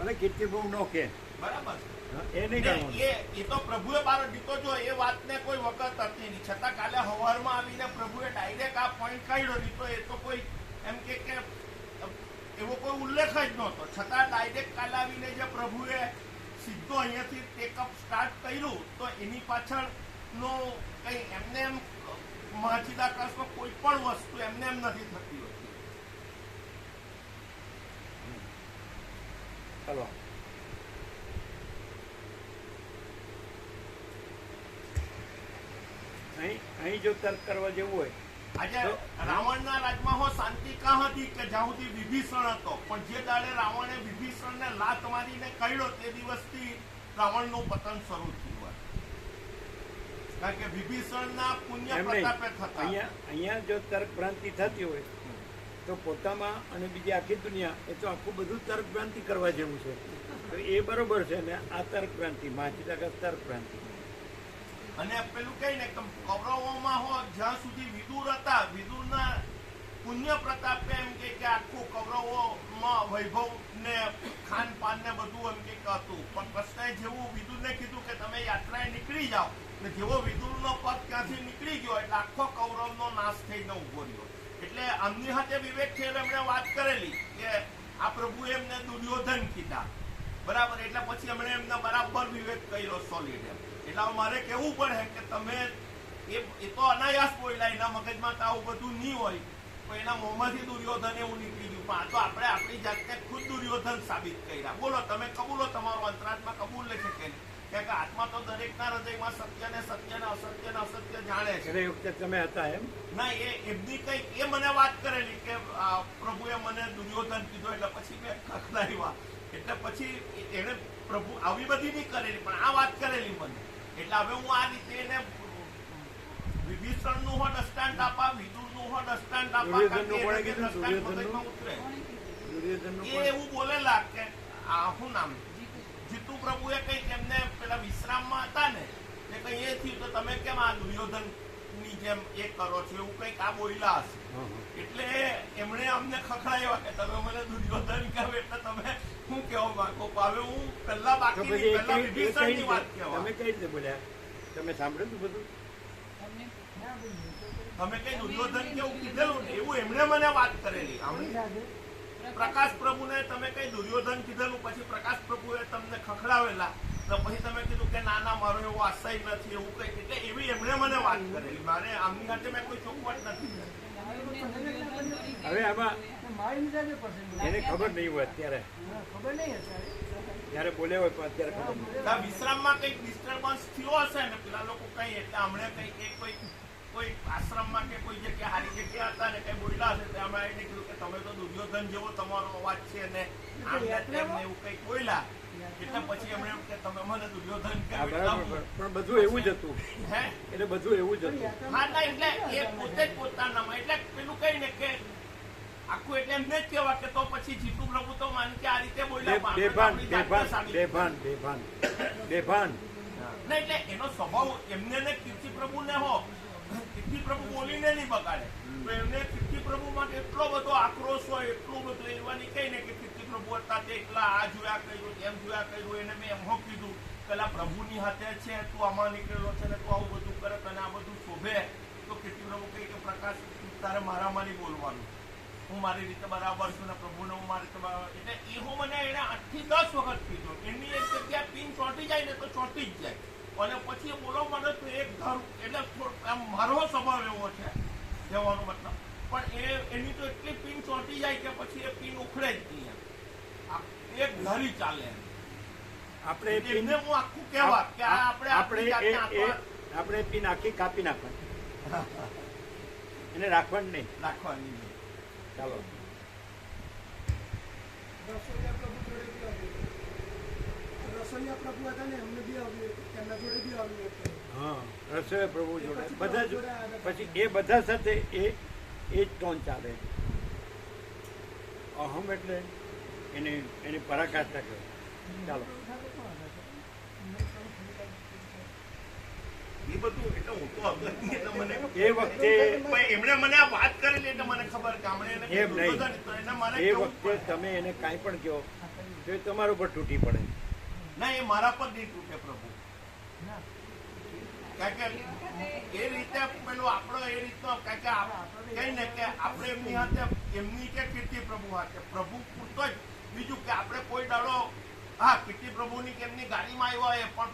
ભલે કીર્તિ બહુ નો કે બરાબર એ નહીં કરવાનું. એ તો પ્રભુએ બારો દીધો જો એ વાતને કોઈ વખત હતી નહીં, છતાં કાલે હવારમાં આવીને પ્રભુએ ડાયરેક્ટ આ પોઈન્ટ કાઢ્યો નહીં, તો એ તો કોઈ એમ કે એવો કોઈ ઉલ્લેખ જ નહોતો, છતાં ડાયરેક્ટ કાલે આવીને જે પ્રભુએ સીધો અહીંયાથી ટેકઅપ સ્ટાર્ટ કર્યું, તો એની પાછળનો કઈ એમને એમ મહાચિદાકાશમાં કોઈ પણ વસ્તુ એમને એમ નથી થતી હોતી. ચાલો અહીં જો તર્ક કરવા જેવું હોય, આજે રાવણના રાજમાં હો શાંતિ કાં હતી કે જ્યાં સુધી વિભીષણ હતો, પણ જે દાડે રાવણે વિભીષણને લાત મારીને કહ્યો તે દિવસથી રાવણનું પતન શરૂ થયું. કારણ કે વિભીષણના પુણ્ય પ્રતાપે થતા. અહીંયા જો તર્ક ભ્રાંતિ થતી હોય તો પોતામાં અને બીજી આખી દુનિયા એ તો આખું બધું તર્ક ભ્રાંતિ કરવા જેવું છે. તો એ બરોબર છે ને આ તર્ક ભ્રાંતિ મહાચિદાકાશ તર્ક ભ્રાંતિ. અને પેલું કઈ ને કૌરવોમાં હો જ્યાં સુધી વિદુર હતા, વિદુરના પુણ્ય પ્રતાપે એમ કે આખું કૌરવોમાં વૈભવ ને ખાન પાન ને બધું એમ કે હતું, પણ કૃષ્ણએ જેવું વિદુરને કીધું કે તમે યાત્રાએ નીકળી જાઓ, ને જેવો વિદુરનો પગ ત્યાંથી નીકળી ગયો એટલે આખો કૌરવનો નાશ થઈને ઉભો રહ્યો. એટલે આમની સાથે વિવેક છે એમણે વાત કરેલી કે આ પ્રભુએ એમને દુર્યોધન કીધા, બરાબર, એટલે પછી એમણે એમને બરાબર વિવેક કર્યો સોલિડ એમ. એટલે મારે કેવું પડે કે તમે એ તો અનાયાસ બોલ્યા, એના મગજમાં તો આવું બધું નહીં હોય, પણ એના મોંમાંથી દુર્યોધન એવું નીકળી ગયું. પણ આ તો આપણે આપણી જાતને ખુદ દુર્યોધન સાબિત કર્યા. બોલો તમે કબૂલો, તમારો અંતરાત્મા કબૂલ લે છે કે કે આત્મા તો દરેકના હૃદયમાં સત્ય ને અસત્ય જાણે છે. એ વખતે તમે હતા એમ ના, એમની કઈ એ મને વાત કરેલી કે પ્રભુએ મને દુર્યોધન કીધો, એટલે પછી મેં ખખડાવ્યા. એટલે પછી એને પ્રભુ આવી બધી નહીં કરેલી, પણ આ વાત કરેલી મને. એટલે હવે હું આ રીતે એને વિભીષણ નું હો દૃષ્ટાંત આપા, વિદુર નું હો દૃષ્ટાંત આપા, એ એવું બોલેલા કે શું નામ જીતુ પ્રભુએ કઈ એમને પેલા વિશ્રામમાં હતા ને એ કઈ એ થયું તો તમે કેમ આ દુર્યોધન ની જેમ એ કરો છો, એવું કઈક આ બોલ્યા હશે. એટલે એમણે અમને ખખડાવ્યા કે તમે મને દુર્યોધન કહો એટલે તમે શું કેવો માંગો. હવે હું પહેલા બાકી વિભીષણની વાત કહેવા. તમે કઈ રીતે બોલ્યા? તમે સાંભળ્યું બધું? તમે કઈ દુર્યોધન કેવું કીધેલું ને એવું એમણે મને વાત કરેલી. પ્રકાશ પ્રભુને તમે કઈ દુર્યોધન કીધેલું, પછી પ્રકાશ પ્રભુએ તમને ખખડાવેલા, તો પછી તમે કીધું કે ના ના મારો એવો આશય નથી એવું કઈ. એટલે એવી એમણે મને વાત કરેલી. મારે આમની સાથે મેં કોઈ ચોખવટ નથી. હવે આમાં એને ખબર નહીં હોય અત્યારે, જયારે બોલે હોય પણ અત્યારે ખબર નહીં. વિશ્રામમાં કઈક ડિસ્ટર્બન્સ થયો હશે ને પેલા લોકો કઈ, એટલે હમણાં કઈ કોઈ આશ્રમમાં કે કોઈ જગ્યા સારી જગ્યા હતા ને કઈ બોલ્યા હશે તો અમે એને કીધું કે તમે તો દુર્યોધન જેવો તમારો અવાજ છે ને આમ તેમને એવું કઈ બોલ્યા. એટલે પછી એમણે એમ કે તમે મને દુર્યોધન પણ બધું એવું જ હતું. હે એટલે બધું એવું જ હતું. હા ના, એટલે એ પોતે જ પોતાનામાં એટલે પેલું કઈ ને કે આખું એટલે એમને જ કહેવા કે તો પછી જીતુ પ્રભુ તો માની કે આ રીતે બોલ્યા બેભાન ના. એટલે એનો સ્વભાવ એમને ને કીર્તિ પ્રભુ ને હો, કીર્તિ પ્રભુ બોલીને નહીં બગાડે, તો એમને કીર્તિ પ્રભુ માટે એટલો બધો આક્રોશ હોય, એટલું બધું એવાની કઈ ને કે કીર્તિ પ્રભુ હતા તે એકલા આ જોયા કર્યું એમ જોયા કર્યું. એને મેં એમ કીધું પેલા પ્રભુની હાથે છે, તું આમાં નીકળેલો છે ને તું આવું બધું કરે તને આ બધું શોભે. તો કીર્તિ પ્રભુ કહે કે પ્રકાશ તારે મારામાં નહીં બોલવાનું, હું મારી રીતે બરાબર છું ને પ્રભુને હું મારી રીતે બરાબર. એટલે એ મને એને 8 થી 10 વખત કીધું. એની એક જગ્યા પિન ચોંટી જાય ને તો ચોંટી જ જાય, અને પછી બોલો મને તો એક ઘર એટલે આમ મારો સ્વભાવ એવો છે જવાનો મતલબ. પણ એની તો એટલી પિન ચોંટી જાય કે પછી એ પિન ઉખડે જ નહીં, એક ઘરી ચાલે. આપણે એને હું આખું કહેવા કે આપણે પિન આખી કાપી નાખવાની, એને રાખવાની નહીં. ચાલો રસોઈયા પ્રભુ હતા ને અમને બી આવ્યું, એમના જોડે બી આવ્યું. હા, રસોઈયા પ્રભુ જોડે બધા જ. પછી એ બધા સાથે એ જ ટોન ચાલે. અહમ એટલે એની પરાકાષ્ઠા કરે. ચાલો એ બધું એટલે હું તો અગત્ય એટલે મને એ વખતે પણ એમણે મને આ વાત કરેલી એટલે મને ખબર કે હમણાં એને એમ કીધું નહીં. હતું ને, તો એને મારે એ કહેવું વખતે પડે. તમે એને કાંઈ પણ કહો તો એ તમારા ઉપર તૂટી પડે. ના એ મારા પર નહીં તૂટે પ્રભુ, કારણ કે એ રીતે પેલું આપણો એ રીતનો કારણ કે કઈ ને કે આપણે એમની હાથે એમની કે કીર્તિ પ્રભુ હાથે પ્રભુ પૂરતો જ બીજું કે આપણે કોઈ દાડો હા કીર્તિ પ્રભુની કે એમની ગાડીમાં આવ્યા હોય પણ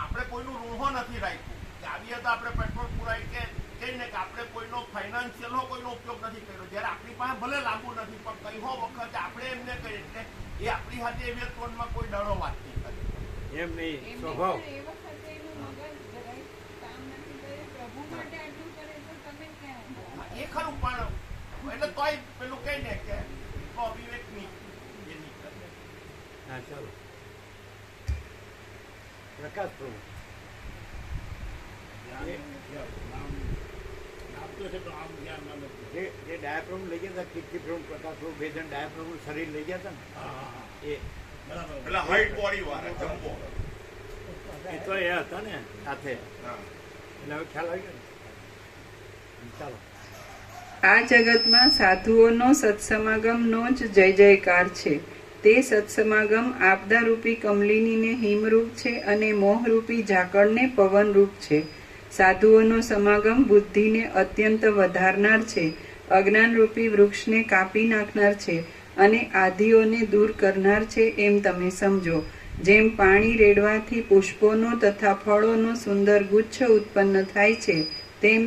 આપણે કોઈનું ઋણો નથી રાખ્યું કે આવીએ તો આપણે પેટ્રોલ પુરાય કે કઈ ને કે આપણે કોઈનો ફાઇનાન્શિયલ કોઈનો ઉપયોગ નથી કર્યો જ્યારે આપણી પાસે ભલે લાગુ નથી પણ કઈ હો વખતે આપણે એમને કહીએ એટલે એ આપણી સાથે એવી ટોનમાં કોઈ દાડો વાત નહીં કરે. એમ નહીં, સ્વભાવ. એ ખરું પણ એટલે તોય પેલું કઈ ને કે અવિવેક ની એ નહીં કરે. હા ચાલો. પ્રકાશ પ્રભુ જે ડાયાફ્રામ લઈ ગયા હતા, કીર્તિપ્રભુ, પ્રકાશ પ્રભુ, બે જણ ડાયાફ્રામ શરીર લઈ ગયા હતા ને, એટલે હાઈટ બોડી વાળા જમ્બો. એ તો એ હતા ને સાથે, હા. એટલે હવે ખ્યાલ આવી ગયો ને. ચાલો. આ જગતમાં સાધુઓનો સત્સમાગમનો જ જય જયકાર છે. તે સત્સમાગમ આપદારૂપી કમલિનીને હિમરૂપ છે અને મોહરૂપી ઝાકળને પવનરૂપ છે. સાધુઓનો સમાગમ બુદ્ધિને અત્યંત વધારનાર છે, અજ્ઞાનરૂપી વૃક્ષને કાપી નાખનાર છે અને આધિઓને દૂર કરનાર છે એમ તમે સમજો. જેમ પાણી રેડવાથી પુષ્પોનો તથા ફળોનો સુંદર ગુચ્છ ઉત્પન્ન થાય છે, તેમ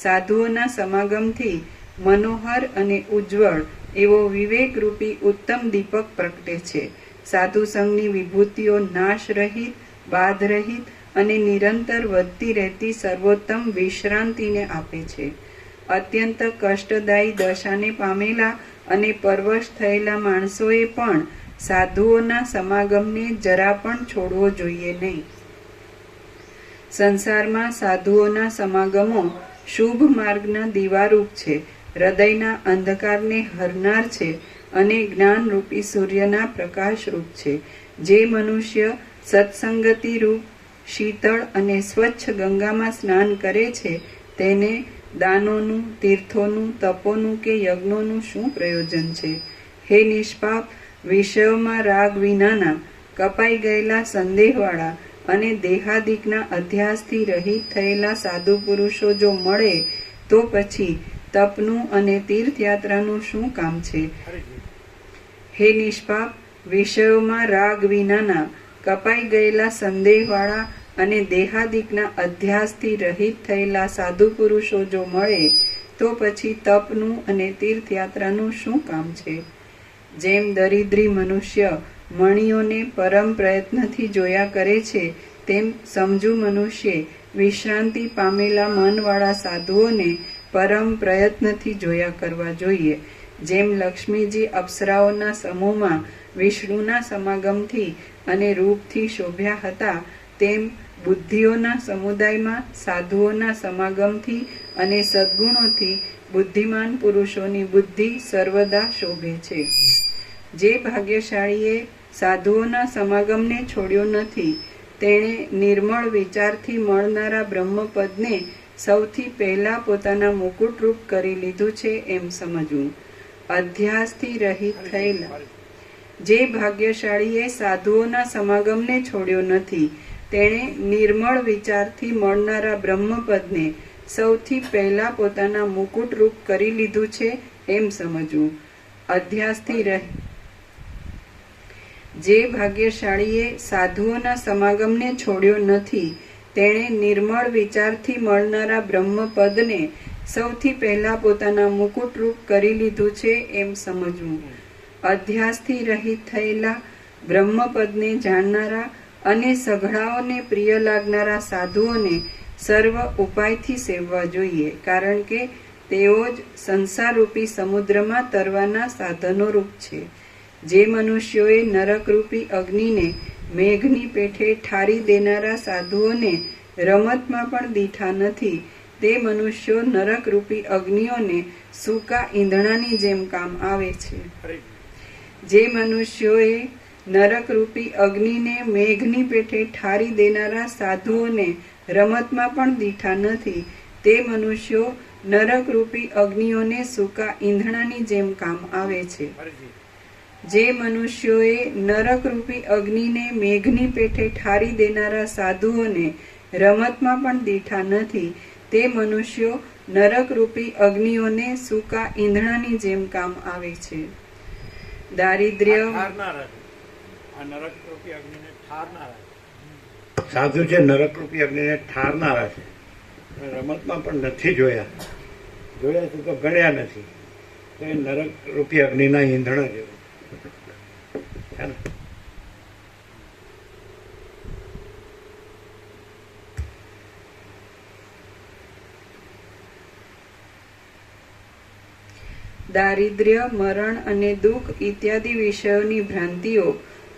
સાધુઓના સમાગમથી મનોહર અને ઉજ્જવળ એવો વિવેકરૂપી ઉત્તમ દીપક પ્રગટે છે. સાધુ સંઘની વિભૂતિઓ નાશ રહિત, બાધ રહિત અને નિરંતર વધતી રહેતી સર્વોત્તમ વિશ્રાંતિને આપે છે. અત્યંત કષ્ટદાયી દશાને પામેલા અને પરવશ થયેલા માણસોએ પણ સાધુઓના સમાગમને જરા પણ છોડવો જોઈએ નહીં. સંસારમાં સાધુઓના સમાગમો શુભ માર્ગના દીવારૂપ છે, હૃદયના અંધકારને હરનાર છે અને જ્ઞાનરૂપી સૂર્યના પ્રકાશરૂપ છે. જે મનુષ્ય સત્સંગતિ રૂપ શીતળ અને સ્વચ્છ ગંગામાં સ્નાન કરે છે, તેને દાનોનું, તીર્થોનું, તપોનું કે યજ્ઞોનું શું પ્રયોજન છે? હે નિષ્પાપ, વિષયોમાં રાગ વિનાના, કપાઈ ગયેલા સંદેહવાળા અને દેહાદિકના અધ્યાસથી રહિત થયેલા સાધુ પુરુષો જો મળે તો પછી તપનું અને તીર્થયાત્રાનું શું કામ છે? હે નિષ્પાપ, વિષયોમાં રાગ વિનાના, કપાઈ ગયેલા સંદેહવાળા અને દેહાદિકના અધ્યાસથી રહિત થયેલા સાધુ પુરુષો જો મળે તો પછી તપનું અને તીર્થયાત્રાનું શું કામ છે? જેમ દરિદ્રી મનુષ્ય મણીઓને પરમ પ્રયત્નથી જોયા કરે છે, તેમ સમજુ મનુષ્ય વિશ્રાંતિ પામેલા મનવાળા સાધુઓને પરમ પ્રયત્નથી જોયા કરવા જોઈએ. જેમ લક્ષ્મીજી અપ્સરાઓના સમૂહમાં વિષ્ણુના સમાગમથી અને રૂપથી શોભ્યા હતા, તેમ બુદ્ધિઓના સમુદાયમાં સાધુઓના સમાગમથી અને સદ્ગુણોથી બુદ્ધિમાન પુરુષોની બુદ્ધિ સર્વદા શોભે છે. જે ભાગ્યશાળીએ સાધુઓના સમાગમને છોડ્યો નથી, તેણે નિર્મળ વિચારથી મળનારા બ્રહ્મપદને સૌથી પહેલા પોતાના મુકુટરૂપ કરી લીધું છે એમ સમજવું. અધ્યાસથી રહિત થયેલા જે ભાગ્યશાળીએ સાધુઓના સમાગમને છોડ્યો નથી, તેણે નિર્મળ વિચારથી મળનારા બ્રહ્મપદને સૌથી પહેલા પોતાના મુકુટરૂપ કરી લીધું છે એમ સમજવું. અધ્યાસથી રહિત જે ભાગ્યશાળીએ સાધુઓના સમાગમને છોડ્યો નથી, તેણે નિર્મળ વિચારથી મળનારા બ્રહ્મપદને સૌથી પહેલા પોતાના મુકુટરૂપ કરી લીધું છે એમ સમજવું. અધ્યાસથી રહિત થયેલા બ્રહ્મપદને જાણનારા અને સઘળાઓને પ્રિય લાગનારા સાધુઓને સર્વ ઉપાયથી સેવવા જોઈએ, કારણ કે તેઓ જ સંસારરૂપી સમુદ્રમાં તરવાના સાધનો રૂપ છે. જે મનુષ્યોએ નરકરૂપી અગ્નિને મેઘની પેઠે ઠારી દેનારા સાધુઓને રમતમાં પણ દીઠા નથી, તે મનુષ્યો નરકરૂપી અગ્નિઓને સૂકા ઈંધણાની જેમ કામ આવે છે. જે મનુષ્યોએ નરકરૂપી અગ્નિને મેઘની પેઠે ઠારી દેનારા સાધુઓને રમતમાં પણ દીઠા નથી તે મનુષ્યો નરકરૂપી અગ્નિઓને સૂકા ઈંધણાની જેમ કામ આવે છે. ફરીથી. જે મનુષ્યોએ નરકરૂપી અગ્નિને મેઘની પેઠે ઠારી દેનારા સાધુઓને રમતમાં પણ દીઠા નથી તે મનુષ્યો નરકરૂપી અગ્નિઓને સૂકા ઈંધણાની જેમ કામ આવે છે. દારિદ્ર્ય ઠારનારા છે. આ નરકરૂપી અગ્નિને ઠારનારા છે. સાધુ છે નરકરૂપી અગ્નિને ઠારનારા છે. રમતમાં પણ નથી જોયા છે તો ગણ્યા નથી. તો એ નરકરૂપી અગ્નિના ઈંધણા જેવું છે ને. દારિદ્ર્ય, મરણ અને દુઃખ ઇત્યાદિ વિષયોની ભ્રાંતિઓ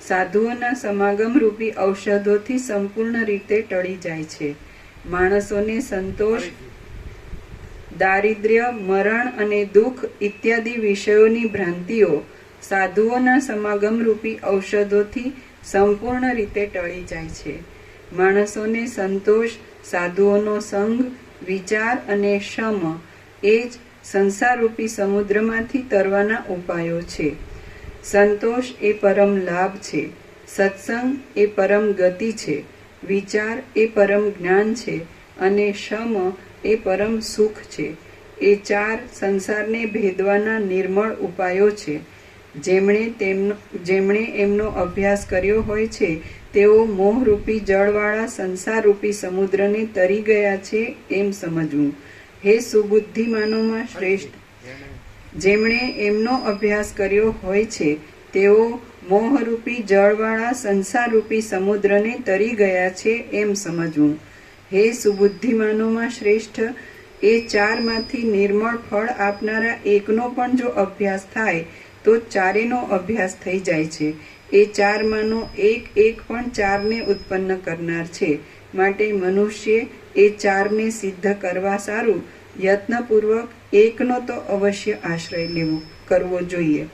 સાધુઓના સમાગમ રૂપી ઔષધોથી સંપૂર્ણ રીતે ટળી જાય છે. માણસોને સંતોષ, દારિદ્ર્ય, મરણ અને દુઃખ ઇત્યાદિ વિષયોની ભ્રાંતિઓ સાધુઓના સમાગમ રૂપી ઔષધોથી સંપૂર્ણ રીતે ટળી જાય છે. માણસોને સંતોષ, સાધુઓનો સંગ, વિચાર અને શમ એ જ સંસારરૂપી સમુદ્રમાંથી તરવાના ઉપાયો છે. સંતોષ એ પરમ લાભ છે, સત્સંગ એ પરમ ગતિ છે, વિચાર એ પરમ જ્ઞાન છે અને શમ એ પરમ સુખ છે. એ ચાર સંસારને ભેદવાના નિર્મળ ઉપાયો છે. જેમણે એમનો અભ્યાસ કર્યો હોય છે તેઓ મોહરૂપી જળવાળા સંસારરૂપી સમુદ્રને તરી ગયા છે એમ સમજવું. હે સુબુદ્ધિમાનોમાં શ્રેષ્ઠ, જેમણે એમનો અભ્યાસ કર્યો હોય છે તેઓ મોહરૂપી જળવાળા સંસારરૂપી સમુદ્રને તરી ગયા છે એમ સમજવું. હે સુબુદ્ધિમાનોમાં શ્રેષ્ઠ, એ ચારમાંથી નિર્મળ ફળ આપનારા એકનો પણ જો અભ્યાસ થાય તો ચારેનો અભ્યાસ થઈ જાય છે. એ ચારમાંનો એક પણ ચારને ઉત્પન્ન કરનાર છે. માટે મનુષ્ય એ ચારને સિદ્ધ કરવા સારું યત્નપૂર્વક એકનો તો અવશ્ય આશ્રય કરવો જોઈએ.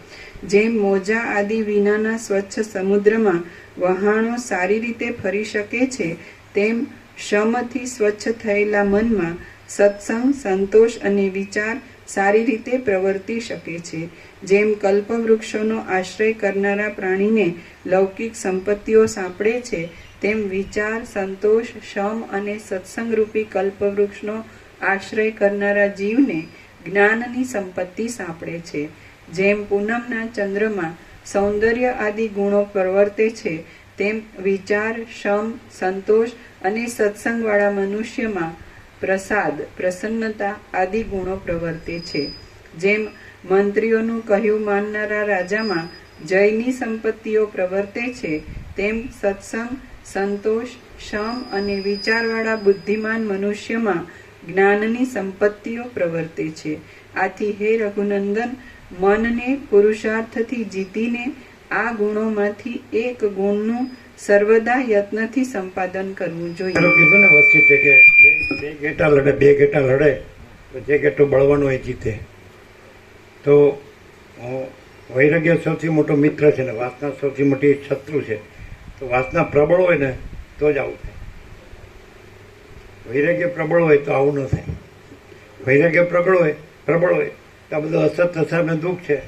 જેમ મોજા આદિ વિનાના સ્વચ્છ સમુદ્રમાં વહાણો સારી રીતે ફરી શકે છે તેમ શમથી સ્વચ્છ થયેલા મનમાં સત્સંગ, સંતોષ અને વિચાર સારી રીતે પ્રવર્તી શકે છે. જેમ કલ્પવૃક્ષોનો આશ્રય કરનારા પ્રાણીને લૌકિક સંપત્તિઓ સાંપડે છે તેમ વિચાર, સંતોષ, શમ અને સત્સંગરૂપી કલ્પવૃક્ષનો આશ્રય કરનારા જીવને જ્ઞાનની સંપત્તિ સાંપડે છે. જેમ પૂનમના ચંદ્રમાં સૌંદર્ય આદિ ગુણો પ્રવર્તે છે તેમ વિચાર, શમ, સંતોષ અને સત્સંગવાળા મનુષ્યમાં પ્રસાદ, પ્રસન્નતા આદિ ગુણો પ્રવર્તે છે. જેમ મંત્રીઓનું કહ્યું માનનારા રાજામાં જયની સંપત્તિઓ પ્રવર્તે છે તેમ સત્સંગ, સંતોષ, શમ અને વિચારવાળા બુદ્ધિમાન મનુષ્યમાં જ્ઞાનની સંપત્તિઓ પ્રવર્તે છે. આથી હે રઘુનંદન, મનને પુરુષાર્થથી જીતીને આ ગુણોમાંથી એક ગુણનું સર્વદા યત્નથી સંપાદન કરવું જોઈએ. કીધું ને વચ્ચે કે બે ઘેટા લડે તો જે ઘેટો બળવાનો એ જીતે. તો વૈરાગ્ય સૌથી મોટો મિત્ર છે ને વાસના સૌથી મોટી શત્રુ છે. તો વાસના પ્રબળ હોય ને તો જ આવું થાય. વૈરાગ્ય પ્રબળ હોય તો આવું ન થાય. વૈરાગ્ય પ્રબળ હોય તો આ બધું અસત અસાર ને દુઃખ છે.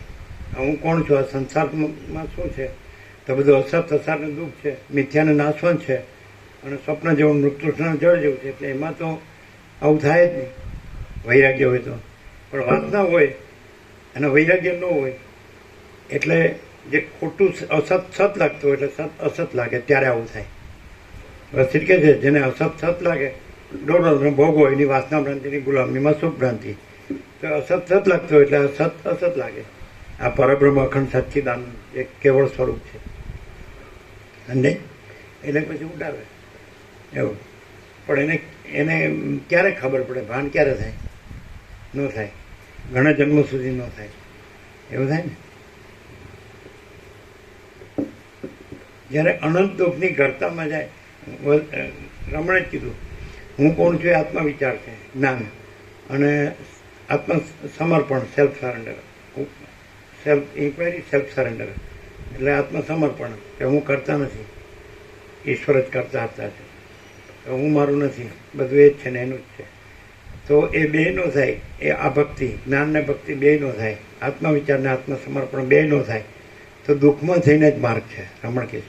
હું કોણ છું, આ સંસારમાં શું છે, તો બધું અસત અસાર ને દુઃખ છે, મિથ્યાને નાશવંત છે અને સ્વપ્ન જેવું, મૃત્યુના જળ જેવું છે. એટલે એમાં તો આવું થાય જ નહીં વૈરાગ્ય હોય તો. પણ વાસના હોય અને વૈરાગ્ય ન હોય એટલે જે ખોટું સત લાગતું હોય એટલે સત અસત લાગે ત્યારે આવું થાય. વસ્તી કે છે જેને અસત સત લાગે ડોળો ભોગવો એની વાસના ભ્રાંતિની ગુલામીમાં સુખ ભ્રાંતિ. તો અસત સત લાગતો હોય એટલે અસત અસત લાગે. આ પરબ્રહ્મ અખંડ સચ્ચિદાનંદ એક કેવળ સ્વરૂપ છે અને એટલે પછી ઉડાવે એવું. પણ એને ક્યારે ખબર પડે, ભાન ક્યારે થાય? ન થાય, ઘણા જન્મો સુધી ન થાય. એવું થાય ને જ્યારે અનંત દુઃખની ઘરતામાં જાય. રમણે જ કીધું હું કોણ છું એ આત્મવિચાર છે, જ્ઞાન, અને આત્મ સમર્પણ, self surrender, self inquiry, self surrender એટલે આત્મસમર્પણ કે હું કરતા નથી, ઈશ્વર જ કરતા હતા છે. હું મારું નથી, બધું એ જ છે ને એનું જ છે. તો એ બે નો થાય, એ આ ભક્તિ, જ્ઞાન ને ભક્તિ બે નો થાય, આત્મવિચાર ને આત્મસમર્પણ બે નો થાય, તો દુઃખમાં થઈને જ માર્ગ છે. રમણ કે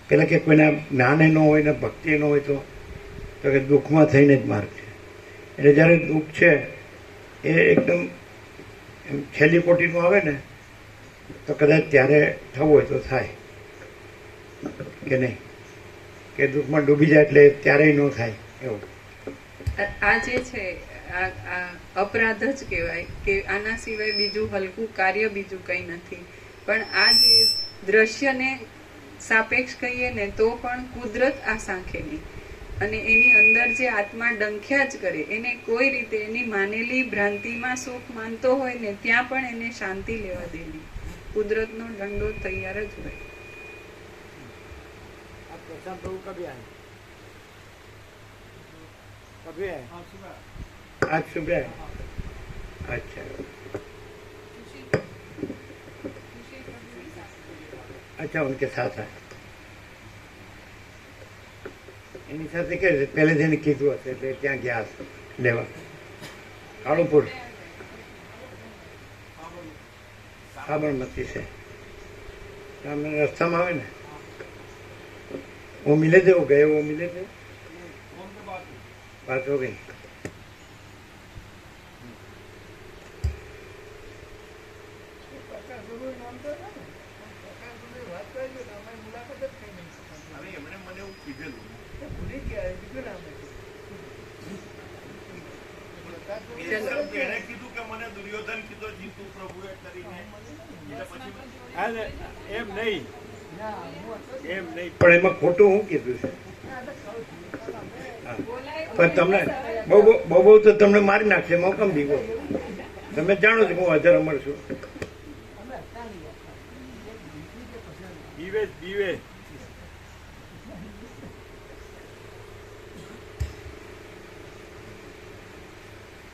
પેલા કે કોઈના જ્ઞાન ન હોય ને ભક્તિ ન હોય તો કે દુઃખમાં થઈને જ માર્ગ છે. એટલે જ્યારે દુઃખ છે એ એકદમ છેલ્લી કોટીનું આવે ને તો કદાચ ત્યારે થવું હોય તો થાય કે નહીં, કે દુઃખમાં ડૂબી જાય એટલે ત્યારેય ન થાય એવું. આ જે છે આ અપરાધ જ કહેવાય કે આના સિવાય બીજું હલકું કાર્ય બીજું કંઈ નથી. પણ આ જે દ્રશ્યને સાપેક્ષ કહીએ ને તો પણ કુદરત આ સાંખે નહીં, અને એની અંદર જે આત્મા ડંખ્યા જ કરે, એને કોઈ રીતે એની માનેલી ભ્રાંતિમાં સુખ માનતો હોય ને ત્યાં પણ એને શાંતિ લેવા દે નહીં. કુદરતનો દંડો તૈયાર જ હોય. प्रशांत प्रभु कभी आए? कभी आए? आज सुबह अच्छा अच्छा उनके साथ आए. એની સાથે કે પહેલેથી એને કીધું હશે એટલે ત્યાં ગયા હશે લેવા. કાળુપુર સાબરમતી છે, રસ્તામાં આવે ને वो मिले थे, वो गए, वो मिले थे, बात हो गई. અરે એમણે મને એવું કીધેલું. એને કીધું કે મને દુર્યોધન કીધો જીતુ પ્રભુએ કરીને, એટલે પછી એમ નહીં, એમ નહીં, પણ એમાં ખોટું હું કીધું છે. પણ તમને બહુ બહુ બહુ તો તમને મારી નાખશે મોકમ દીવો. તમે જાણો છો હું હાજર અમર છું. બીવે બીવે.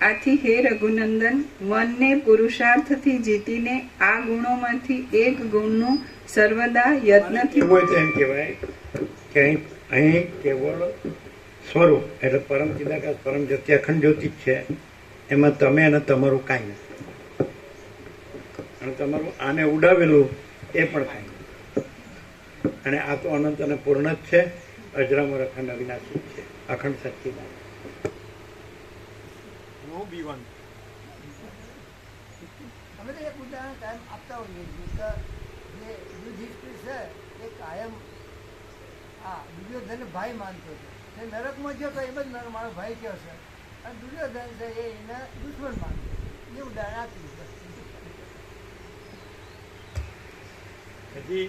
આથી હે રઘુનંદન, મનને પુરુષાર્થથી જીતીને આ ગુણોમાંથી એક ગુણનું સર્વદા યત્નથી હોય તો એમ કહેવાય કે અહીં કેવળ સ્વરૂપ એટલે પરમ ચિદાકાશ પરમ જ્યોતિ અખંડ જ્યોતિ જ છે. એમાં તમે અને તમારું કાંઈ નથી, અને તમારું આને ઉડાવેલું એ પણ કાંઈ નથી. અને આ તો અનંત અને પૂર્ણ જ છે, અજરામર અખંડ અવિનાશી જ છે, અખંડ સચ્ચિદાનંદ. નો બીવન. અમે તો એક ઉદાહરણ કાયમ આપતા હોઈએ છીએ કે જે યુદ્ધ હિસ્ટ્રી છે એ કાયમ આ દુર્યોધન ભાઈ માનતો છે. નરકમાં જો તો એમ જ મારો ભાઈ કયો છે, અને દુર્યોધન છે એ એને દુશ્મન માનતો. એ ઉદાહરણ આપ્યું. હજી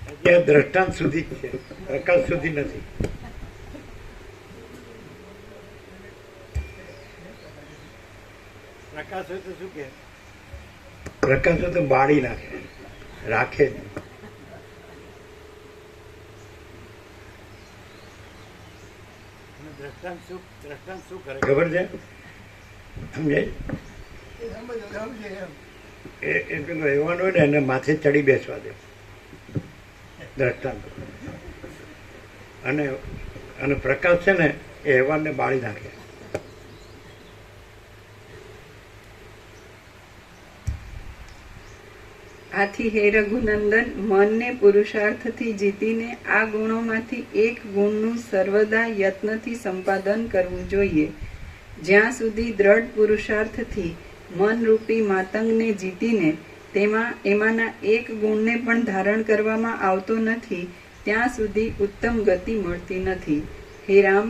હજી આ દ્રષ્ટાંત સુધી જ છે, પ્રકાશ સુધી નથી. પ્રકાશ હોય તો શું કે? પ્રકાશ હોય તો બાળી નાખે, રાખે જ નહીં. દ્રષ્ટાંત શું કરે? ખબર છે? સમજાય? એ સમજે એમ. એ પેલો હેવાન હોય ને એને માથે ચડી બેસવા દે દ્રષ્ટાંત. અને પ્રકાશ છે ને એ હેવાનને બાળી નાખે. આથી હે રઘુનંદન, મનને પુરુષાર્થથી જીતીને આ ગુણોમાંથી એક ગુણનું સર્વદા યત્નથી સંપાદન કરવું જોઈએ. જ્યાં સુધી દ્રઢ પુરુષાર્થથી મનરૂપી માતંગને જીતીને એમાંના એક ગુણને પણ ધારણ કરવામાં આવતો નથી, ત્યાં સુધી ઉત્તમ ગતિ મળતી નથી. હે રામ,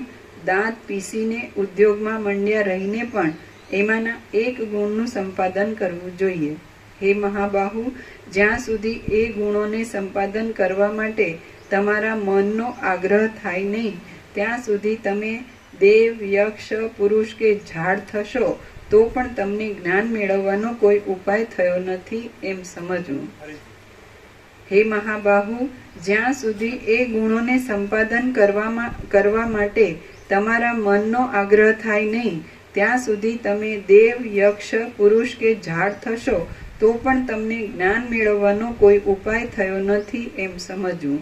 દાંત પીસીને ઉદ્યોગમાં મંડ્યા રહીને પણ એમાંના એક ગુણનું સંપાદન કરવું જોઈએ. હે મહાબાહુ, જ્યાં સુધી એ ગુણોને સંપાદન કરવા માટે તમારા મનનો આગ્રહ થાય નહીં, ત્યાં સુધી તમે દેવ, યક્ષ, પુરુષ કે ઝાડ થશો તો પણ તમને જ્ઞાન મેળવવાનો કોઈ ઉપાય થયો નથી એમ સમજવું. હે મહાબાહુ, જ્યાં સુધી એ ગુણોને સંપાદન કરવા માટે તમારા મનનો આગ્રહ થાય નહીં, ત્યાં સુધી તમે દેવ, યક્ષ, પુરુષ કે ઝાડ થશો તો પણ તમને જ્ઞાન મેળવવાનો કોઈ ઉપાય થયો નથી એમ સમજવું.